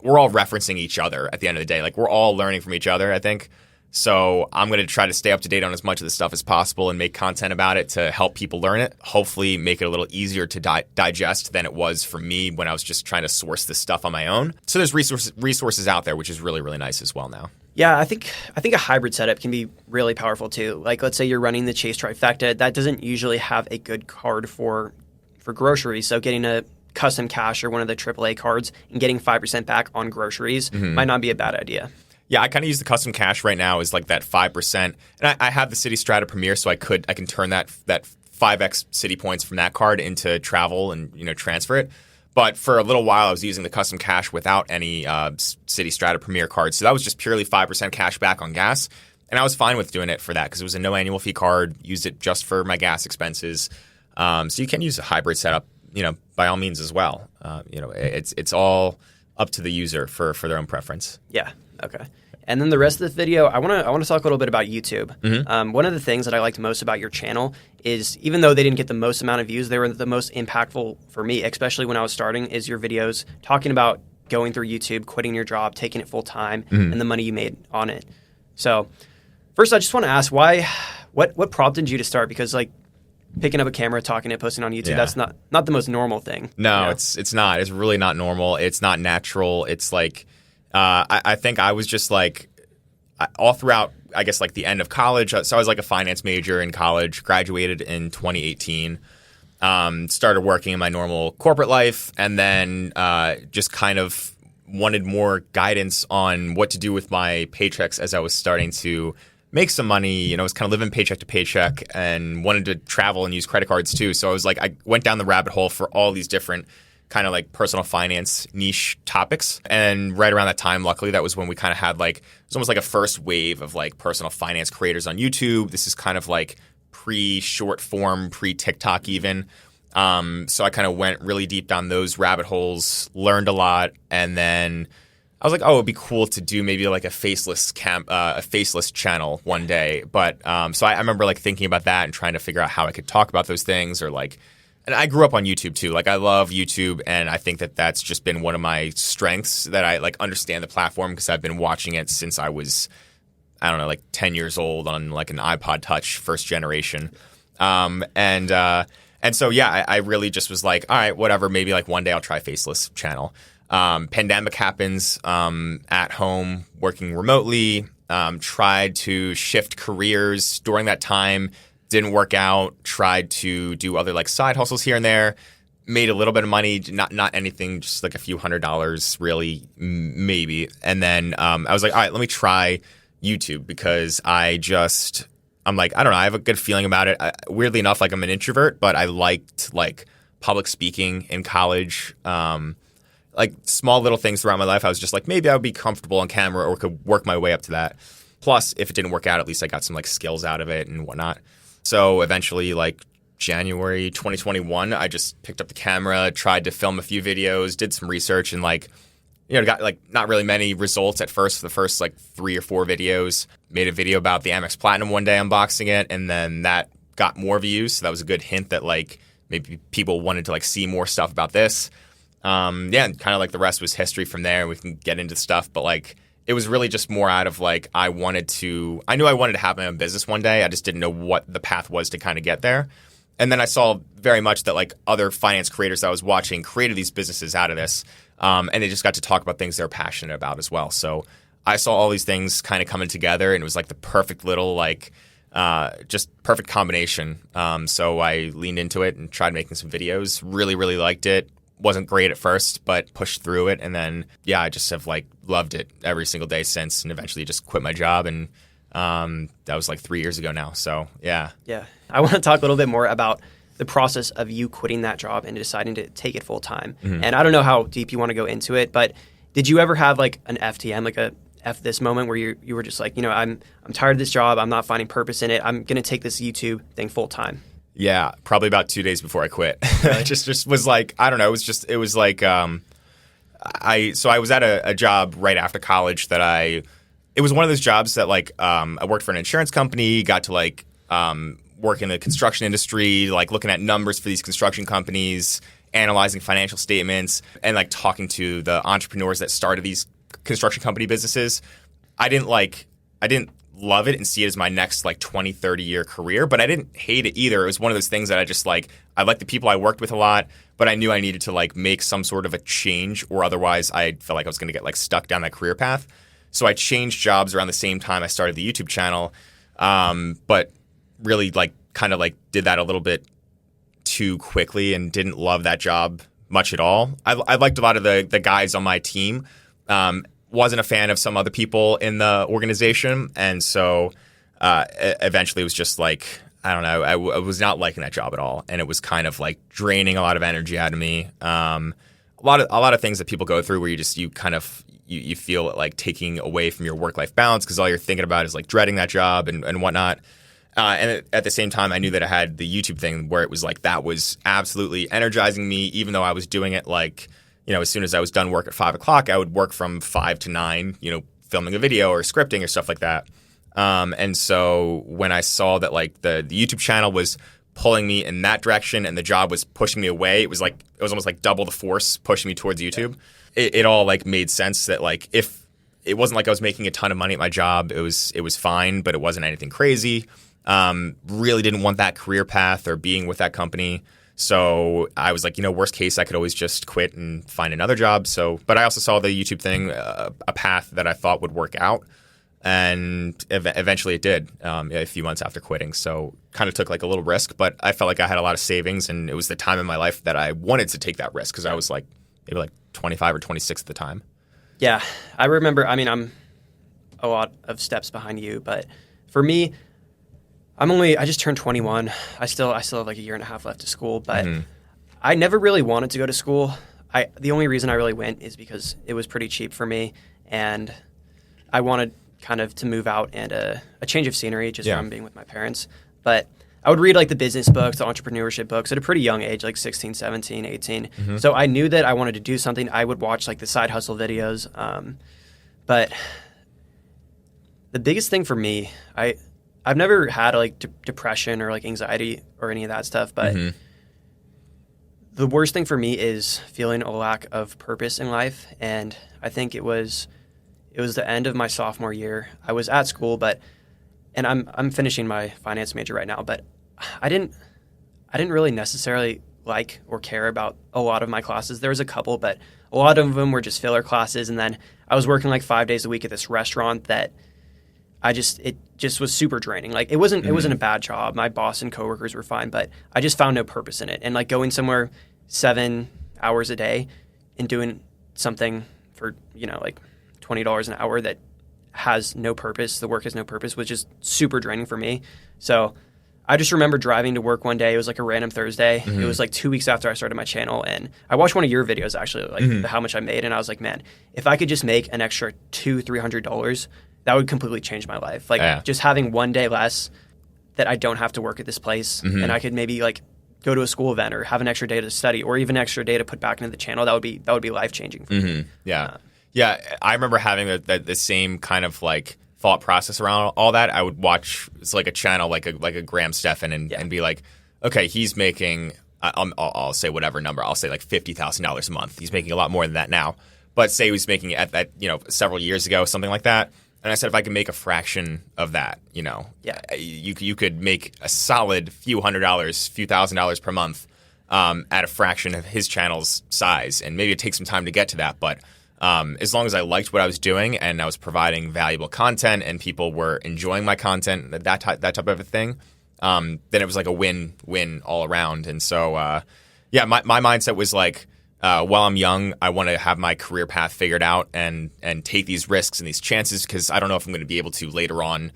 We're all referencing each other at the end of the day. Like, we're all learning from each other, I think. So I'm going to try to stay up to date on as much of this stuff as possible and make content about it to help people learn it. Hopefully make it a little easier to digest than it was for me when I was just trying to source this stuff on my own. So there's resources out there, which is really, really nice as well now. Yeah, I think a hybrid setup can be really powerful too. Like, let's say you're running the Chase Trifecta. That doesn't usually have a good card for groceries. So getting a custom cash or one of the AAA cards and getting 5% back on groceries might not be a bad idea. Yeah, I kind of use the custom cash right now as like that 5%. And I have the City Strata Premier, so I can turn that 5x City points from that card into travel and transfer it. But for a little while, I was using the custom cash without any City Strata Premier cards. So that was just purely 5% cash back on gas. And I was fine with doing it for that because it was a no annual fee card, used it just for my gas expenses. So you can use a hybrid setup, by all means as well. It's all up to the user for their own preference. Yeah. Okay. And then the rest of the video, I want to talk a little bit about YouTube. One of the things that I liked most about your channel is, even though they didn't get the most amount of views, they were the most impactful for me, especially when I was starting, is your videos talking about going through YouTube, quitting your job, taking it full time, and the money you made on it. So first, I just want to ask what prompted you to start? Because like picking up a camera, talking it, posting on YouTube, that's not the most normal thing. No, it's not. It's really not normal. It's not natural. It's like, I think I was just like, all throughout, I guess, like the end of college. So I was like a finance major in college, graduated in 2018, started working in my normal corporate life, and then just kind of wanted more guidance on what to do with my paychecks as I was starting to make some money. You know, I was kind of living paycheck to paycheck and wanted to travel and use credit cards too. So I was like, I went down the rabbit hole for all these different kind of like personal finance niche topics. And right around that time, luckily, that was when we kind of had like, it was almost like a first wave of like personal finance creators on YouTube. This is kind of like pre-short form, pre-TikTok even. So I kind of went really deep down those rabbit holes, learned a lot, and then I was like, oh, it'd be cool to do maybe like a faceless channel one day. But so I remember like thinking about that and trying to figure out how I could talk about those things or like, and I grew up on YouTube too. Like I love YouTube, and I think that that's just been one of my strengths, that I like understand the platform because I've been watching it since I was, I don't know, like 10 years old on like an iPod Touch first generation. And so, yeah, I really just was like, all right, whatever, maybe like one day I'll try faceless channel. Pandemic happens, at home, working remotely, tried to shift careers during that time, didn't work out, tried to do other like side hustles here and there, made a little bit of money, not anything, just like a few $100s really, maybe. And then I was like, all right, let me try YouTube because I'm like, I don't know, I have a good feeling about it. Weirdly enough, like I'm an introvert, but I liked like public speaking in college. Like small little things throughout my life, I was just like, maybe I would be comfortable on camera or could work my way up to that. Plus, if it didn't work out, at least I got some like skills out of it and whatnot. So eventually, like January 2021, I just picked up the camera, tried to film a few videos, did some research, and like, you know, got like not really many results at first for the first like 3 or 4 videos. Made a video about the Amex Platinum one day unboxing it, and then that got more views. So that was a good hint that like maybe people wanted to like see more stuff about this. And kind of like the rest was history from there. We can get into stuff, but like it was really just more out of like I knew I wanted to have my own business one day. I just didn't know what the path was to kind of get there. And then I saw very much that like other finance creators that I was watching created these businesses out of this. And they just got to talk about things they're passionate about as well. So I saw all these things kind of coming together, and it was like the perfect little like just perfect combination. So I leaned into it and tried making some videos. Really, really liked it. Wasn't great at first, but pushed through it. And then, yeah, I just have like loved it every single day since, and eventually just quit my job. And that was like 3 years ago now. So, yeah. Yeah. I want to talk a little bit more about the process of you quitting that job and deciding to take it full time. Mm-hmm. And I don't know how deep you want to go into it, but did you ever have like an FTM, like a F this moment where you were just like, you know, I'm tired of this job. I'm not finding purpose in it. I'm going to take this YouTube thing full time. Yeah, probably about 2 days before I quit. Really? just was like, I don't know. It was like, I was at a job right after college it was one of those jobs that like, I worked for an insurance company, got to like, work in the construction industry, like looking at numbers for these construction companies, analyzing financial statements, and like talking to the entrepreneurs that started these construction company businesses. I didn't love it and see it as my next like 20, 30 year career, but I didn't hate it either. It was one of those things that I just like, I liked the people I worked with a lot, but I knew I needed to like make some sort of a change, or otherwise I felt like I was going to get like stuck down that career path. So I changed jobs around the same time I started the YouTube channel. But really like kind of like did that a little bit too quickly and didn't love that job much at all. I liked a lot of the guys on my team. Wasn't a fan of some other people in the organization. And so eventually it was just like, I don't know, I was not liking that job at all. And it was kind of like draining a lot of energy out of me. A lot of things that people go through where you feel it like taking away from your work-life balance because all you're thinking about is like dreading that job and whatnot. And at the same time, I knew that I had the YouTube thing where it was like that was absolutely energizing me, even though I was doing it like, you know, as soon as I was done work at 5 o'clock, I would work from 5 to 9, you know, filming a video or scripting or stuff like that. And so when I saw that like the YouTube channel was pulling me in that direction and the job was pushing me away, it was almost like double the force pushing me towards YouTube. It all like made sense that like if it wasn't like I was making a ton of money at my job, it was fine, but it wasn't anything crazy. Really didn't want that career path or being with that company. So I was like, you know, worst case, I could always just quit and find another job. But I also saw the YouTube thing, a path that I thought would work out. And eventually it did a few months after quitting. So kind of took like a little risk, but I felt like I had a lot of savings. And it was the time in my life that I wanted to take that risk because I was like maybe like 25 or 26 at the time. Yeah, I remember, I mean, I'm a lot of steps behind you, but For me, I just turned 21. I still have like a year and a half left of school, but I never really wanted to go to school. The only reason I really went is because it was pretty cheap for me, and I wanted kind of to move out and a change of scenery just from being with my parents. But I would read like the business books, the entrepreneurship books at a pretty young age, like 16, 17, 18. So I knew that I wanted to do something. I would watch like the side hustle videos. But the biggest thing for me, I've never had like depression or like anxiety or any of that stuff, but the worst thing for me is feeling a lack of purpose in life. And I think it was the end of my sophomore year. I was at school, and I'm finishing my finance major right now, but I didn't really necessarily like or care about a lot of my classes. There was a couple, but a lot of them were just filler classes. And then I was working like 5 days a week at this restaurant that it just was super draining. Like it wasn't a bad job. My boss and coworkers were fine, but I just found no purpose in it. And like going somewhere 7 hours a day and doing something for, like $20 an hour that has no purpose, the work has no purpose, was just super draining for me. So I just remember driving to work one day. It was like a random Thursday. It was like 2 weeks after I started my channel, and I watched one of your videos actually, like how much I made, and I was like, man, if I could just make an extra $200-$300, that would completely change my life. Like just having one day less that I don't have to work at this place, and I could maybe like go to a school event or have an extra day to study, or even an extra day to put back into the channel. That would be life changing for me. Yeah, I remember having the same kind of like thought process around all that. I would watch like a channel like a Graham Stephan and be like, okay, he's making I'll say whatever number. I'll say like $50,000 a month. He's making a lot more than that now. But say he was making it at several years ago, something like that. And I said, if I could make a fraction of that, you could make a solid few $100s per month at a fraction of his channel's size. And maybe it takes some time to get to that, but as long as I liked what I was doing and I was providing valuable content and people were enjoying my content, that type of a thing, then it was like a win-win all around. And so, my mindset was like, while I'm young, I want to have my career path figured out and take these risks and these chances, because I don't know if I'm going to be able to later on,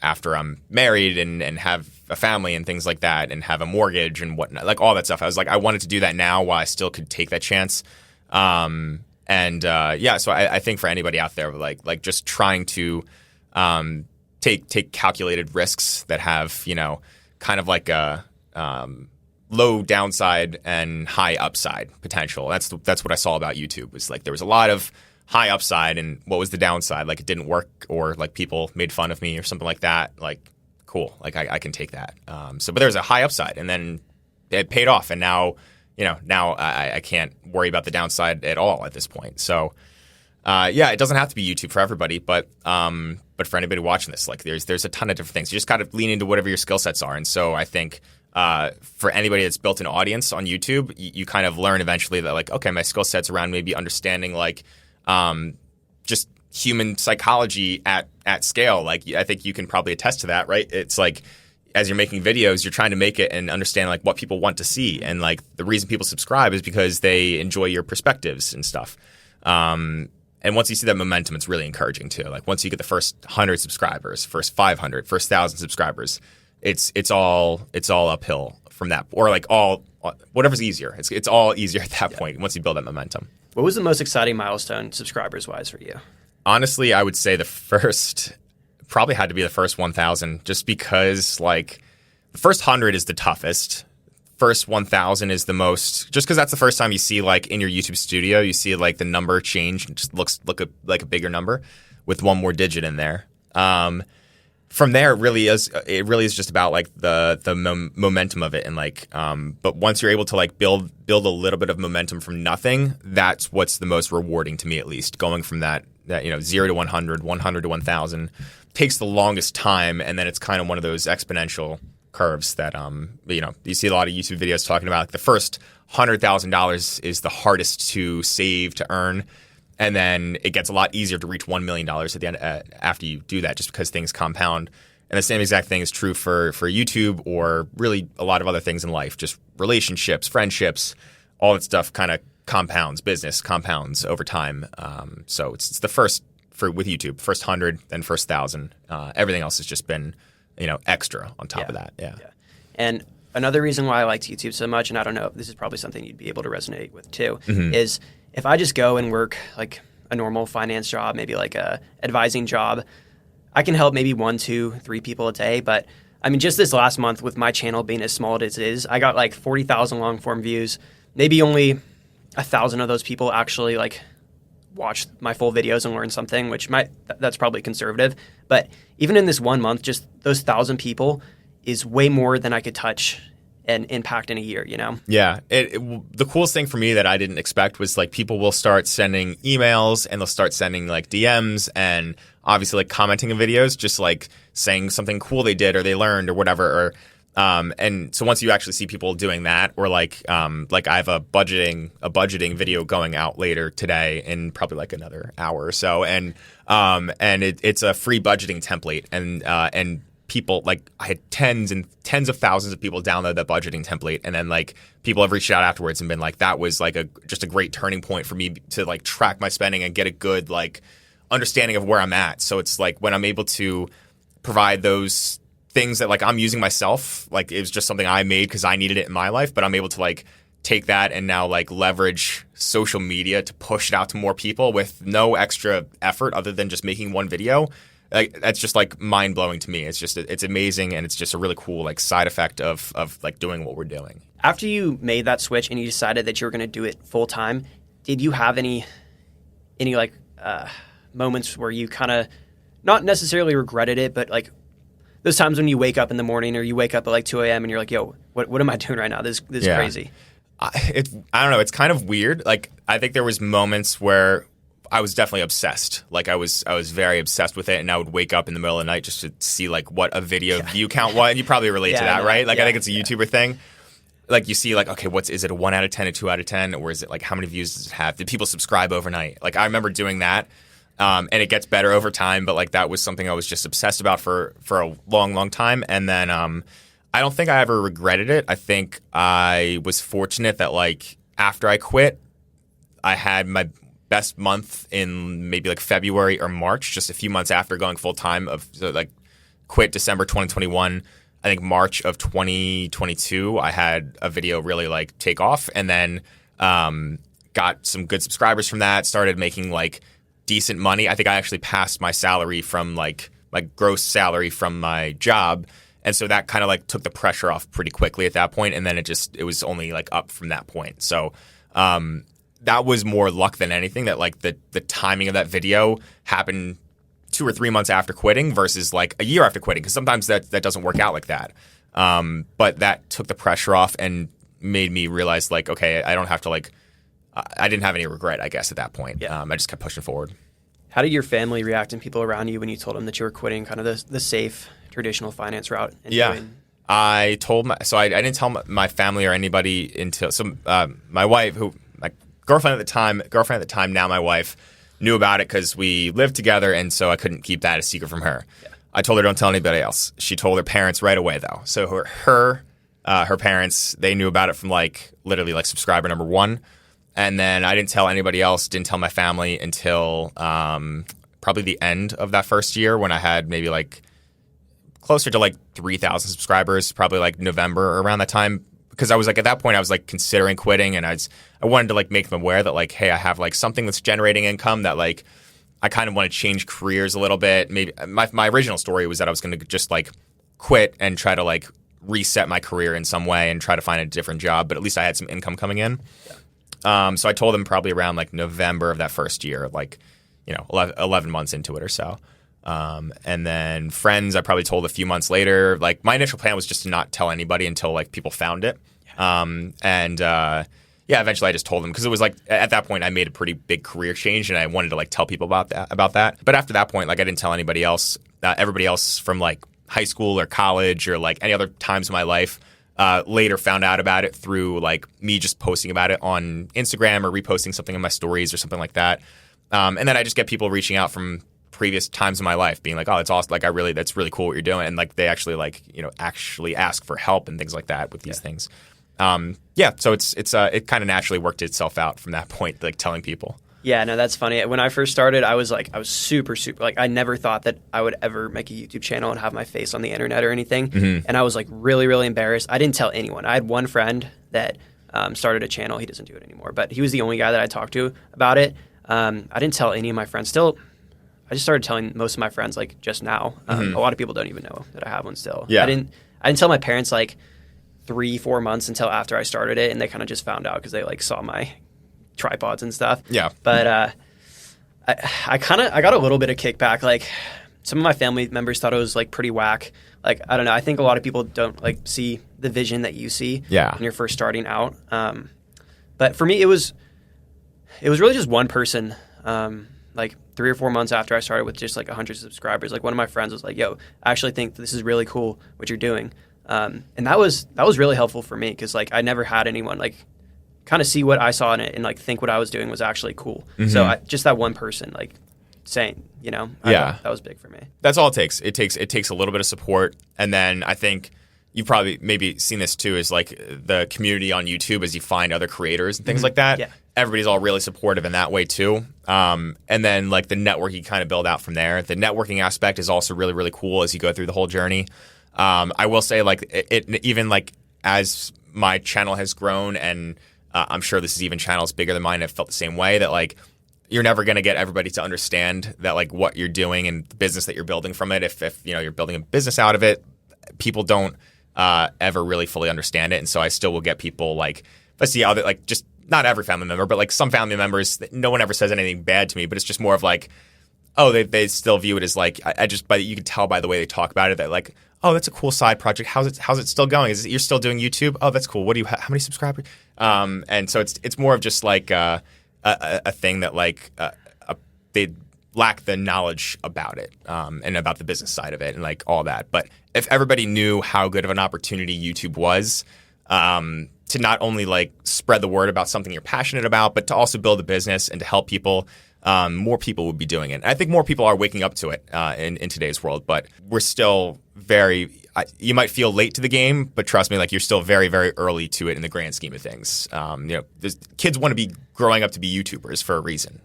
after I'm married and have a family and things like that and have a mortgage and whatnot, like all that stuff. I was like, I wanted to do that now while I still could take that chance. So I think for anybody out there, like just trying to take calculated risks that have, kind of like a low downside and high upside potential. That's what I saw about YouTube, was like there was a lot of high upside, and what was the downside? Like it didn't work, or like people made fun of me or something like that. Like, cool, like I can take that. But there's a high upside, and then it paid off, and now I can't worry about the downside at all at this point. So, it doesn't have to be YouTube for everybody, but for anybody watching this, like there's a ton of different things. You just got to lean into whatever your skill sets are. And so I think for anybody that's built an audience on YouTube, you kind of learn eventually that like, okay, my skill set's around maybe understanding like just human psychology at scale. Like I think you can probably attest to that, right? It's like, as you're making videos, you're trying to make it and understand like what people want to see. And like the reason people subscribe is because they enjoy your perspectives and stuff. And once you see that momentum, it's really encouraging too. Like once you get the first 100 subscribers, first 500, first 1,000 subscribers, it's all uphill from that, or like all whatever's easier. It's all easier at that point once you build that momentum. What was the most exciting milestone subscribers wise for you? Honestly, I would say probably had to be the first 1,000, just because like the first 100 is the toughest. First 1,000 is the most, just because that's the first time you see like in your YouTube studio, you see like the number change. It just looks like a bigger number with one more digit in there. From there, it really is just about like the momentum of it, and like, but once you're able to like build a little bit of momentum from nothing, that's what's the most rewarding to me, at least. Going from that 0 to 100, 100 to 1,000 takes the longest time, and then it's kind of one of those exponential curves that you see a lot of YouTube videos talking about. Like the first $100,000 is the hardest to save, to earn. And then it gets a lot easier to reach $1 million at the end after you do that, just because things compound. And the same exact thing is true for YouTube, or really a lot of other things in life, just relationships, friendships, all that stuff kind of compounds. Business compounds over time. So it's the first with YouTube. First 100, then first 1,000. Everything else has just been, extra on top of that. Yeah. And another reason why I liked YouTube so much, and I don't know if this is probably something you'd be able to resonate with too, is if I just go and work like a normal finance job, maybe like a advising job, I can help maybe 1, 2, 3 people a day. But I mean, just this last month with my channel being as small as it is, I got like 40,000 long form views. Maybe only 1,000 of those people actually like watch my full videos and learn something, which that's probably conservative. But even in this 1 month, just those 1,000 people is way more than I could touch and impact in a year, Yeah. The coolest thing for me that I didn't expect was like people will start sending emails and they'll start sending like DMs and obviously like commenting in videos, just like saying something cool they did or they learned or whatever. And so once you actually see people doing that, or like I have a budgeting video going out later today in probably like another hour or so. And it's a free budgeting template and people, like I had tens and tens of thousands of people download that budgeting template, and then like people have reached out afterwards and been like, that was like just a great turning point for me to like track my spending and get a good like understanding of where I'm at. So it's like when I'm able to provide those things that like I'm using myself, like it was just something I made because I needed it in my life, but I'm able to like take that and now like leverage social media to push it out to more people with no extra effort other than just making one video. Like, that's just like mind blowing to me. It's amazing, and it's just a really cool like side effect of like doing what we're doing. After you made that switch and you decided that you were going to do it full time, did you have any like moments where you kind of not necessarily regretted it, but like those times when you wake up in the morning or you wake up at like 2 a.m. and you're like, yo, what am I doing right now? This is crazy. I don't know. It's kind of weird. Like, I think there was moments where I was definitely obsessed. Like I was very obsessed with it, and I would wake up in the middle of the night just to see like what a video view count was. And you probably relate to that, right? Like I think it's a YouTuber thing. Like you see like, okay, is it a 1 out of 10, a 2 out of 10, or is it like how many views does it have? Did people subscribe overnight? Like I remember doing that, and it gets better over time. But like that was something I was just obsessed about for a long, long time. And then I don't think I ever regretted it. I think I was fortunate that like after I quit, I had my best month in maybe like February or March, just a few months after going full time. So like quit December 2021. I think March of 2022, I had a video really like take off, and then got some good subscribers from that. Started making like decent money. I think I actually passed my salary from like my gross salary from my job, and so that kind of like took the pressure off pretty quickly at that point. And then it was only like up from that point. So that was more luck than anything, that like the timing of that video happened 2 or 3 months after quitting versus like a year after quitting, because sometimes that doesn't work out like that. But that took the pressure off and made me realize like, okay, I don't have to like I didn't have any regret, I guess, at that point. I just kept pushing forward. How did your family react and people around you when you told them that you were quitting kind of the safe traditional finance route? I told I didn't tell my family or anybody until my wife, my girlfriend at the time, now my wife, knew about it because we lived together, and so I couldn't keep that a secret from her. I told her don't tell anybody else. She told her parents right away though. So her parents, they knew about it from like literally like subscriber number 1. And then I didn't tell anybody else, didn't tell my family until probably the end of that first year, when I had maybe like closer to like 3,000 subscribers, probably like November or around that time. Because I was like, at that point, I was like considering quitting, and I wanted to like make them aware that like, hey, I have like something that's generating income, that like I kind of want to change careers a little bit. Maybe my original story was that I was going to just like quit and try to like reset my career in some way and try to find a different job, but at least I had some income coming in. So I told them probably around like November of that first year, like 11 months into it or so. And then friends, I probably told a few months later. Like my initial plan was just to not tell anybody until like people found it. Eventually I just told them, because it was like at that point I made a pretty big career change, and I wanted to like tell people about that. But after that point, like I didn't tell anybody else. Everybody else from like high school or college or like any other times in my life later found out about it through like me just posting about it on Instagram or reposting something in my stories or something like that. And then I just get people reaching out from previous times in my life being like, oh, it's awesome. Like that's really cool what you're doing. And like they actually like, actually ask for help and things like that with these things. So it kind of naturally worked itself out from that point, like telling people. Yeah, no, that's funny. When I first started, I was super, super, like, I never thought that I would ever make a YouTube channel and have my face on the internet or anything. And I was like really, really embarrassed. I didn't tell anyone. I had one friend that started a channel. He doesn't do it anymore, but he was the only guy that I talked to about it. I didn't tell any of my friends. Still, I just started telling most of my friends like just now. A lot of people don't even know that I have one still. Yeah. I didn't tell my parents like 3-4 months until after I started it, and they kind of just found out because they like saw my tripods and stuff. Yeah. But I got a little bit of kickback. Like some of my family members thought it was like pretty whack. Like, I don't know. I think a lot of people don't like see the vision that you see when you're first starting out. But for me, it was really just one person. Like 3 or 4 months after I started with just like 100 subscribers, like one of my friends was like, "Yo, I actually think this is really cool what you're doing." And that was really helpful for me because like I never had anyone like kind of see what I saw in it and like think what I was doing was actually cool. So just that one person like saying, you know, that was big for me. That's all it takes. It takes a little bit of support, and then I think you've probably maybe seen this too, is like the community on YouTube as you find other creators and things like that. Yeah. Everybody's all really supportive in that way too. And then like the network you kind of build out from there. The networking aspect is also really, really cool as you go through the whole journey. I will say like it even like as my channel has grown, and I'm sure this is even channels bigger than mine have felt the same way, that like you're never going to get everybody to understand that like what you're doing and the business that you're building from it. If you know you're building a business out of it, people don't ever really fully understand it. And so I still will get people like, let's see, other like just not every family member, but like some family members that no one ever says anything bad to me, but it's just more of like, oh, they still view it as like, I just, but you can tell by the way they talk about it that like, oh, that's a cool side project. How's it still going? You're still doing YouTube? Oh, that's cool. What do you how many subscribers? And so it's more of just like a thing that like they lack the knowledge about it and about the business side of it and like all that. But if everybody knew how good of an opportunity YouTube was, to not only like spread the word about something you're passionate about, but to also build a business and to help people, more people would be doing it. And I think more people are waking up to it in today's world, but we're still you might feel late to the game, but trust me, like you're still very, very early to it in the grand scheme of things. Kids want to be growing up to be YouTubers for a reason.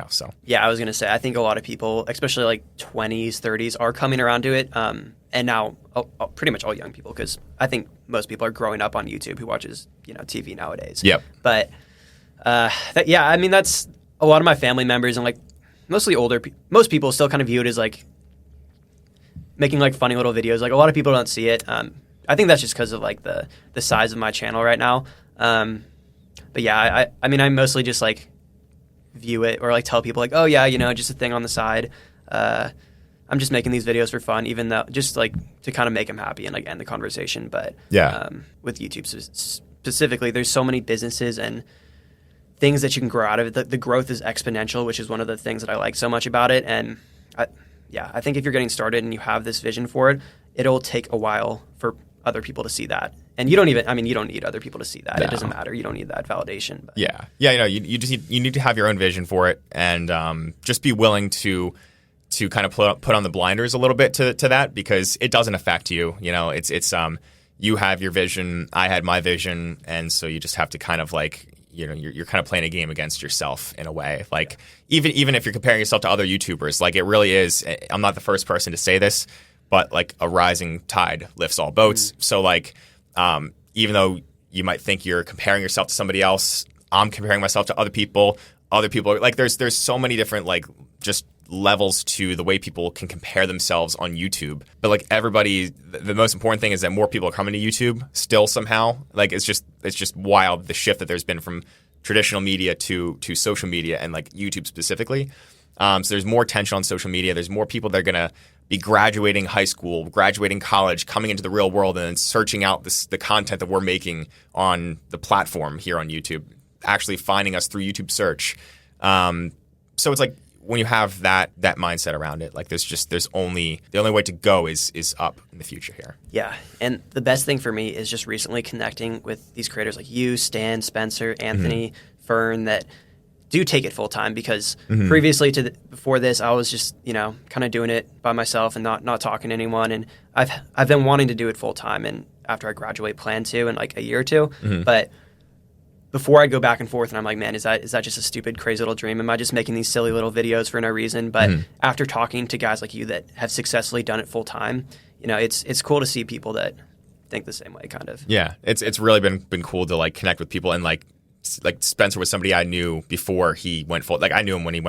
So. Yeah, I was going to say, I think a lot of people, especially like 20s, 30s, are coming around to it. And now pretty much all young people, because I think most people are growing up on YouTube who watches, TV nowadays. Yep. But I mean, that's a lot of my family members and like mostly older most people still kind of view it as like making like funny little videos. Like a lot of people don't see it. I think that's just because of like the size of my channel right now. But yeah, I mean, I mostly just like view it or like tell people like, oh yeah, just a thing on the side. I'm just making these videos for fun, even though just like to kind of make them happy and like end the conversation. But with YouTube specifically, there's so many businesses and things that you can grow out of it. The growth is exponential, which is one of the things that I like so much about it. And I think if you're getting started and you have this vision for it, it'll take a while for other people to see that. And you don't need other people to see that. No. It doesn't matter. You don't need that validation. But. Yeah. You just need to have your own vision for it, and just be willing to kind of put on the blinders a little bit to that, because it doesn't affect you. It's you have your vision, I had my vision, and so you just have to kind of like, you're kind of playing a game against yourself in a way. Like even if you're comparing yourself to other YouTubers, like it really is. I'm not the first person to say this, but like a rising tide lifts all boats. So like, even though you might think you're comparing yourself to somebody else, I'm comparing myself to other people. Other people are, like there's so many different like just levels to the way people can compare themselves on YouTube. But like everybody, the most important thing is that more people are coming to YouTube still somehow. Like it's just wild, the shift that there's been from traditional media to social media and like YouTube specifically. So there's more attention on social media. There's more people that are going to be graduating high school, graduating college, coming into the real world, and then searching out the content that we're making on the platform here on YouTube, actually finding us through YouTube search. So it's like, when you have that mindset around it, like the only way to go is up in the future here. Yeah, and the best thing for me is just recently connecting with these creators like you, Stan, Spencer, Anthony, Fern, that do take it full time, because previously before this, I was just kind of doing it by myself and not talking to anyone, and I've been wanting to do it full time, and after I graduate, plan to in like a year or two, but before I go back and forth and I'm like, man, is that just a stupid, crazy little dream? Am I just making these silly little videos for no reason? But after talking to guys like you that have successfully done it full time, it's cool to see people that think the same way, kind of. Yeah, it's really been cool to like connect with people, and like Spencer was somebody I knew before he went full. Like I knew him when he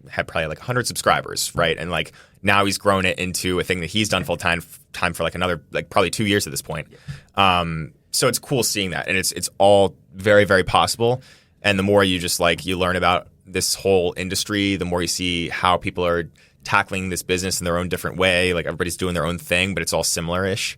had probably like 100 subscribers, right? And like now he's grown it into a thing that he's done full time for like another like probably 2 years at this point. So it's cool seeing that, and it's all very, very possible. And the more you just like you learn about this whole industry, the more you see how people are tackling this business in their own different way. Like everybody's doing their own thing, but it's all similar-ish.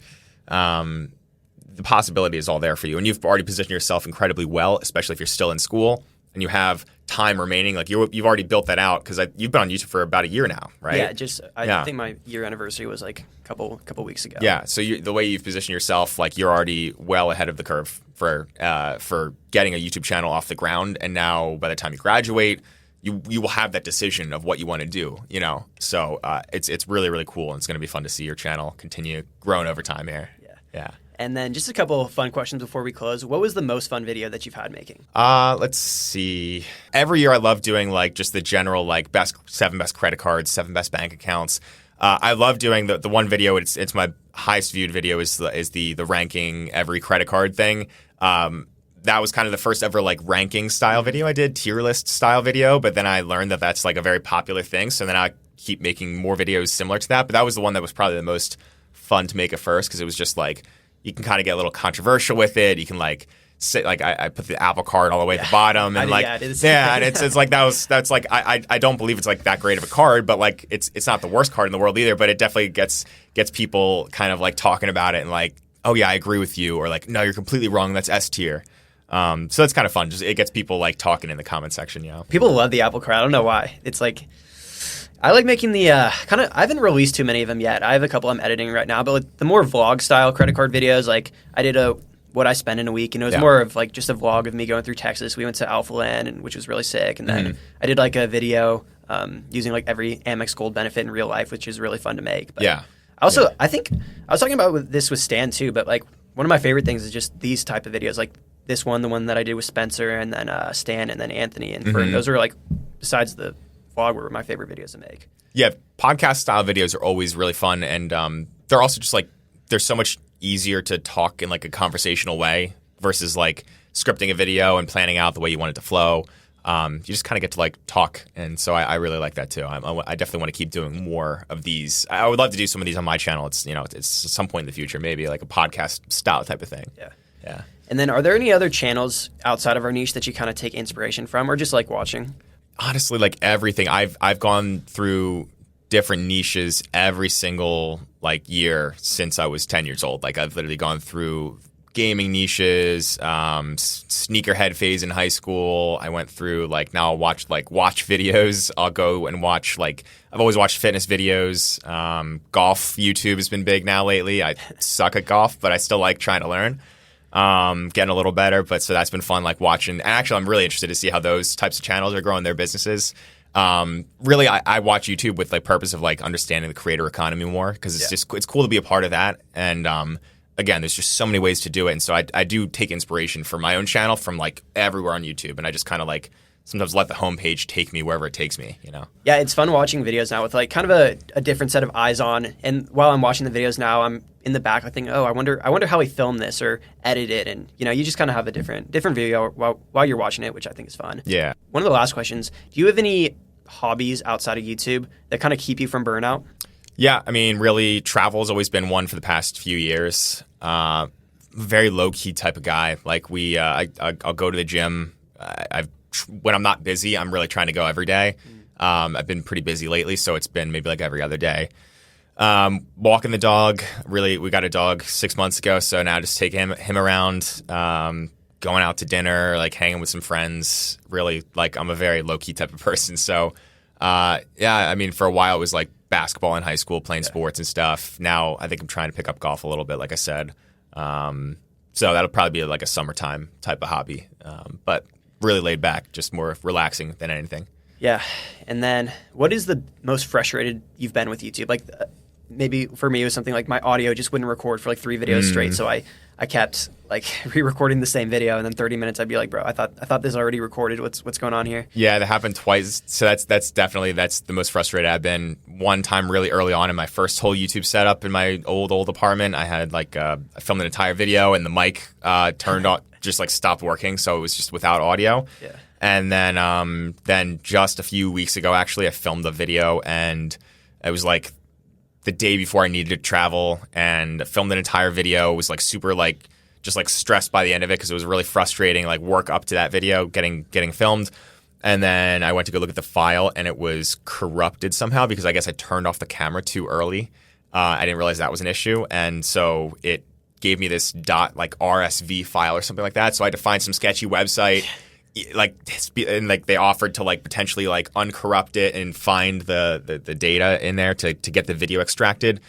The possibility is all there for you, and you've already positioned yourself incredibly well, especially if you're still in school and you have time remaining. Like you've already built that out because you've been on YouTube for about a year now, right? Yeah, I think my year anniversary was like a couple weeks ago. Yeah, so the way you've positioned yourself, like you're already well ahead of the curve for getting a YouTube channel off the ground, and now by the time you graduate, you will have that decision of what you want to do, So it's really, really cool, and it's going to be fun to see your channel continue growing over time here. Yeah. And then just a couple of fun questions before we close. What was the most fun video that you've had making? Let's see. Every year I love doing like just the general like seven best credit cards, 7 best bank accounts. I love doing the one video. It's my highest viewed video is the ranking every credit card thing. That was kind of the first ever like ranking style video I did, tier list style video. But then I learned that that's like a very popular thing. So then I keep making more videos similar to that. But that was the one that was probably the most fun to make at first because it was just like you can kind of get a little controversial with it. You can like sit like I put the Apple Card all the way at the bottom and and it's like that's like I don't believe it's like that great of a card, but like it's not the worst card in the world either. But it definitely gets people kind of like talking about it and like, oh yeah, I agree with you, or like, no, you're completely wrong. That's S tier. So it's kind of fun. Just it gets people like talking in the comment section. People love the Apple Card. I don't know why. It's like I like making the I haven't released too many of them yet. I have a couple I'm editing right now, but like the more vlog style credit card videos, like I did what I spend in a week, and it was more of like just a vlog of me going through Texas. We went to Alpha Land, which was really sick, and then I did like a video using like every Amex Gold benefit in real life, which is really fun to make. But I think I was talking about this with Stan too, but like one of my favorite things is just these type of videos, like this one, the one that I did with Spencer, and then Stan, and then Anthony, and those are like, besides the vlog, were my favorite videos to make. Yeah, podcast style videos are always really fun, and they're also just like they're so much easier to talk in like a conversational way versus like scripting a video and planning out the way you want it to flow. You just kind of get to like talk, and so I really like that too. I definitely want to keep doing more of these. I would love to do some of these on my channel. It's it's some point in the future, maybe like a podcast style type of thing. Yeah. And then, are there any other channels outside of our niche that you kind of take inspiration from, or just like watching? Honestly, like everything. I've gone through different niches every single like year since I was 10 years old. Like I've literally gone through gaming niches, sneakerhead phase in high school. I went through like now I'll watch videos. I'll go and watch like I've always watched fitness videos. Golf YouTube has been big now lately. I suck at golf, but I still like trying to learn. Getting a little better, but so that's been fun, like watching. And actually, I'm really interested to see how those types of channels are growing their businesses. Really, I watch YouTube with like purpose of like understanding the creator economy more because it's cool to be a part of that. And again, there's just so many ways to do it, and so I do take inspiration for my own channel from like everywhere on YouTube, and I just kind of like sometimes let the homepage take me wherever it takes me. Yeah, it's fun watching videos now with like kind of a different set of eyes on. And while I'm watching the videos now, I'm in the back, I think, I wonder how he filmed this or edited it, and you just kind of have a different video while you're watching it, which I think is fun. Yeah. One of the last questions: do you have any hobbies outside of YouTube that kind of keep you from burnout? Yeah, I mean, really, travel has always been one for the past few years. Very low key type of guy. Like I'll go to the gym. When I'm not busy, I'm really trying to go every day. I've been pretty busy lately, so it's been maybe like every other day. Walking the dog. Really, we got a dog 6 months ago, so now just taking him around, going out to dinner, like hanging with some friends. Really, like I'm a very low key type of person. So, I mean, for a while it was like basketball in high school, playing sports and stuff. Now I think I'm trying to pick up golf a little bit, like I said. So that'll probably be like a summertime type of hobby, but really laid back, just more relaxing than anything. Yeah. And then what is the most frustrated you've been with YouTube? Like maybe for me it was something like my audio just wouldn't record for like 3 videos straight. So I I kept like re-recording the same video, and then 30 minutes I'd be like, bro, I thought this already recorded. What's going on here? Yeah, that happened twice. So that's definitely the most frustrated I've been. One time really early on in my first whole YouTube setup in my old apartment, I had like I filmed an entire video and the mic turned on, just like stopped working, so it was just without audio. Yeah. And then just a few weeks ago, actually, I filmed a video, and it was like the day before I needed to travel, and I filmed an entire video. It was like super like just like stressed by the end of it because it was really frustrating, like work up to that video getting filmed. And then I went to go look at the file, and it was corrupted somehow because I guess I turned off the camera too early. I didn't realize that was an issue, and so it gave me this .RSV file or something like that. So I had to find some sketchy website. Like they offered to like potentially like uncorrupt it and find the data in there to get the video extracted.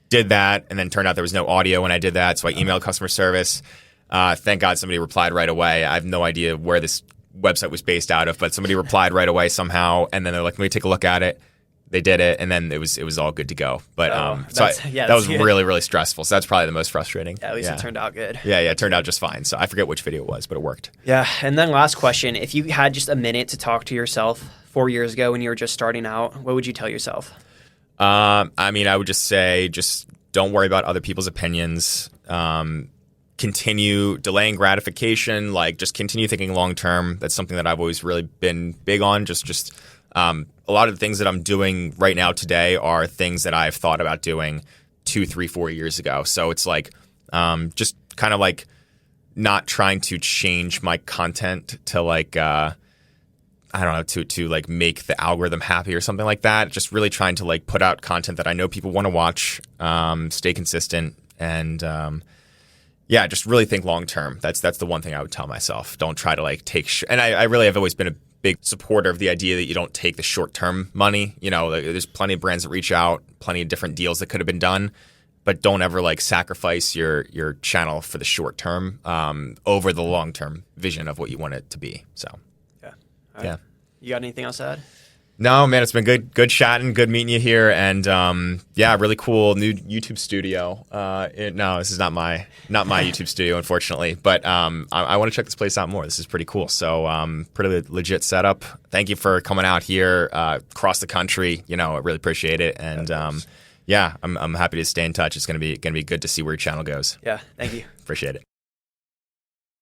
Did that, and then turned out there was no audio when I did that, so I emailed customer service. Thank God somebody replied right away. I have no idea where this website was based out of, but somebody replied right away somehow, and then they're like, let me take a look at it. They did it, and then it was all good to go. But that was good. Really, really stressful. So that's probably the most frustrating. Yeah, at least it turned out good. Yeah, it turned out just fine. So I forget which video it was, but it worked. Yeah, and then last question. If you had just a minute to talk to yourself 4 years ago when you were just starting out, what would you tell yourself? I mean, I would just say just don't worry about other people's opinions. Continue delaying gratification. Like, just continue thinking long term. That's something that I've always really been big on. Just a lot of the things that I'm doing right now today are things that I've thought about doing 2, 3, 4 years ago. So it's like just kind of like not trying to change my content to like I don't know, to like make the algorithm happy or something like that. Just really trying to like put out content that I know people want to watch, stay consistent, and just really think long term. That's the one thing I would tell myself. Don't try to like take and I really have always been a big supporter of the idea that you don't take the short-term money. You know, there's plenty of brands that reach out, plenty of different deals that could have been done, but don't ever like sacrifice your channel for the short term over the long-term vision of what you want it to be. So, yeah. All right. Yeah. You got anything else to add? No, man, it's been good chatting, good meeting you here, and really cool new YouTube studio. No, this is not my YouTube studio, unfortunately, but I want to check this place out more. This is pretty cool. So pretty legit setup. Thank you for coming out here across the country. You know, I really appreciate it, and I'm happy to stay in touch. It's gonna be good to see where your channel goes. Yeah, thank you. Appreciate it.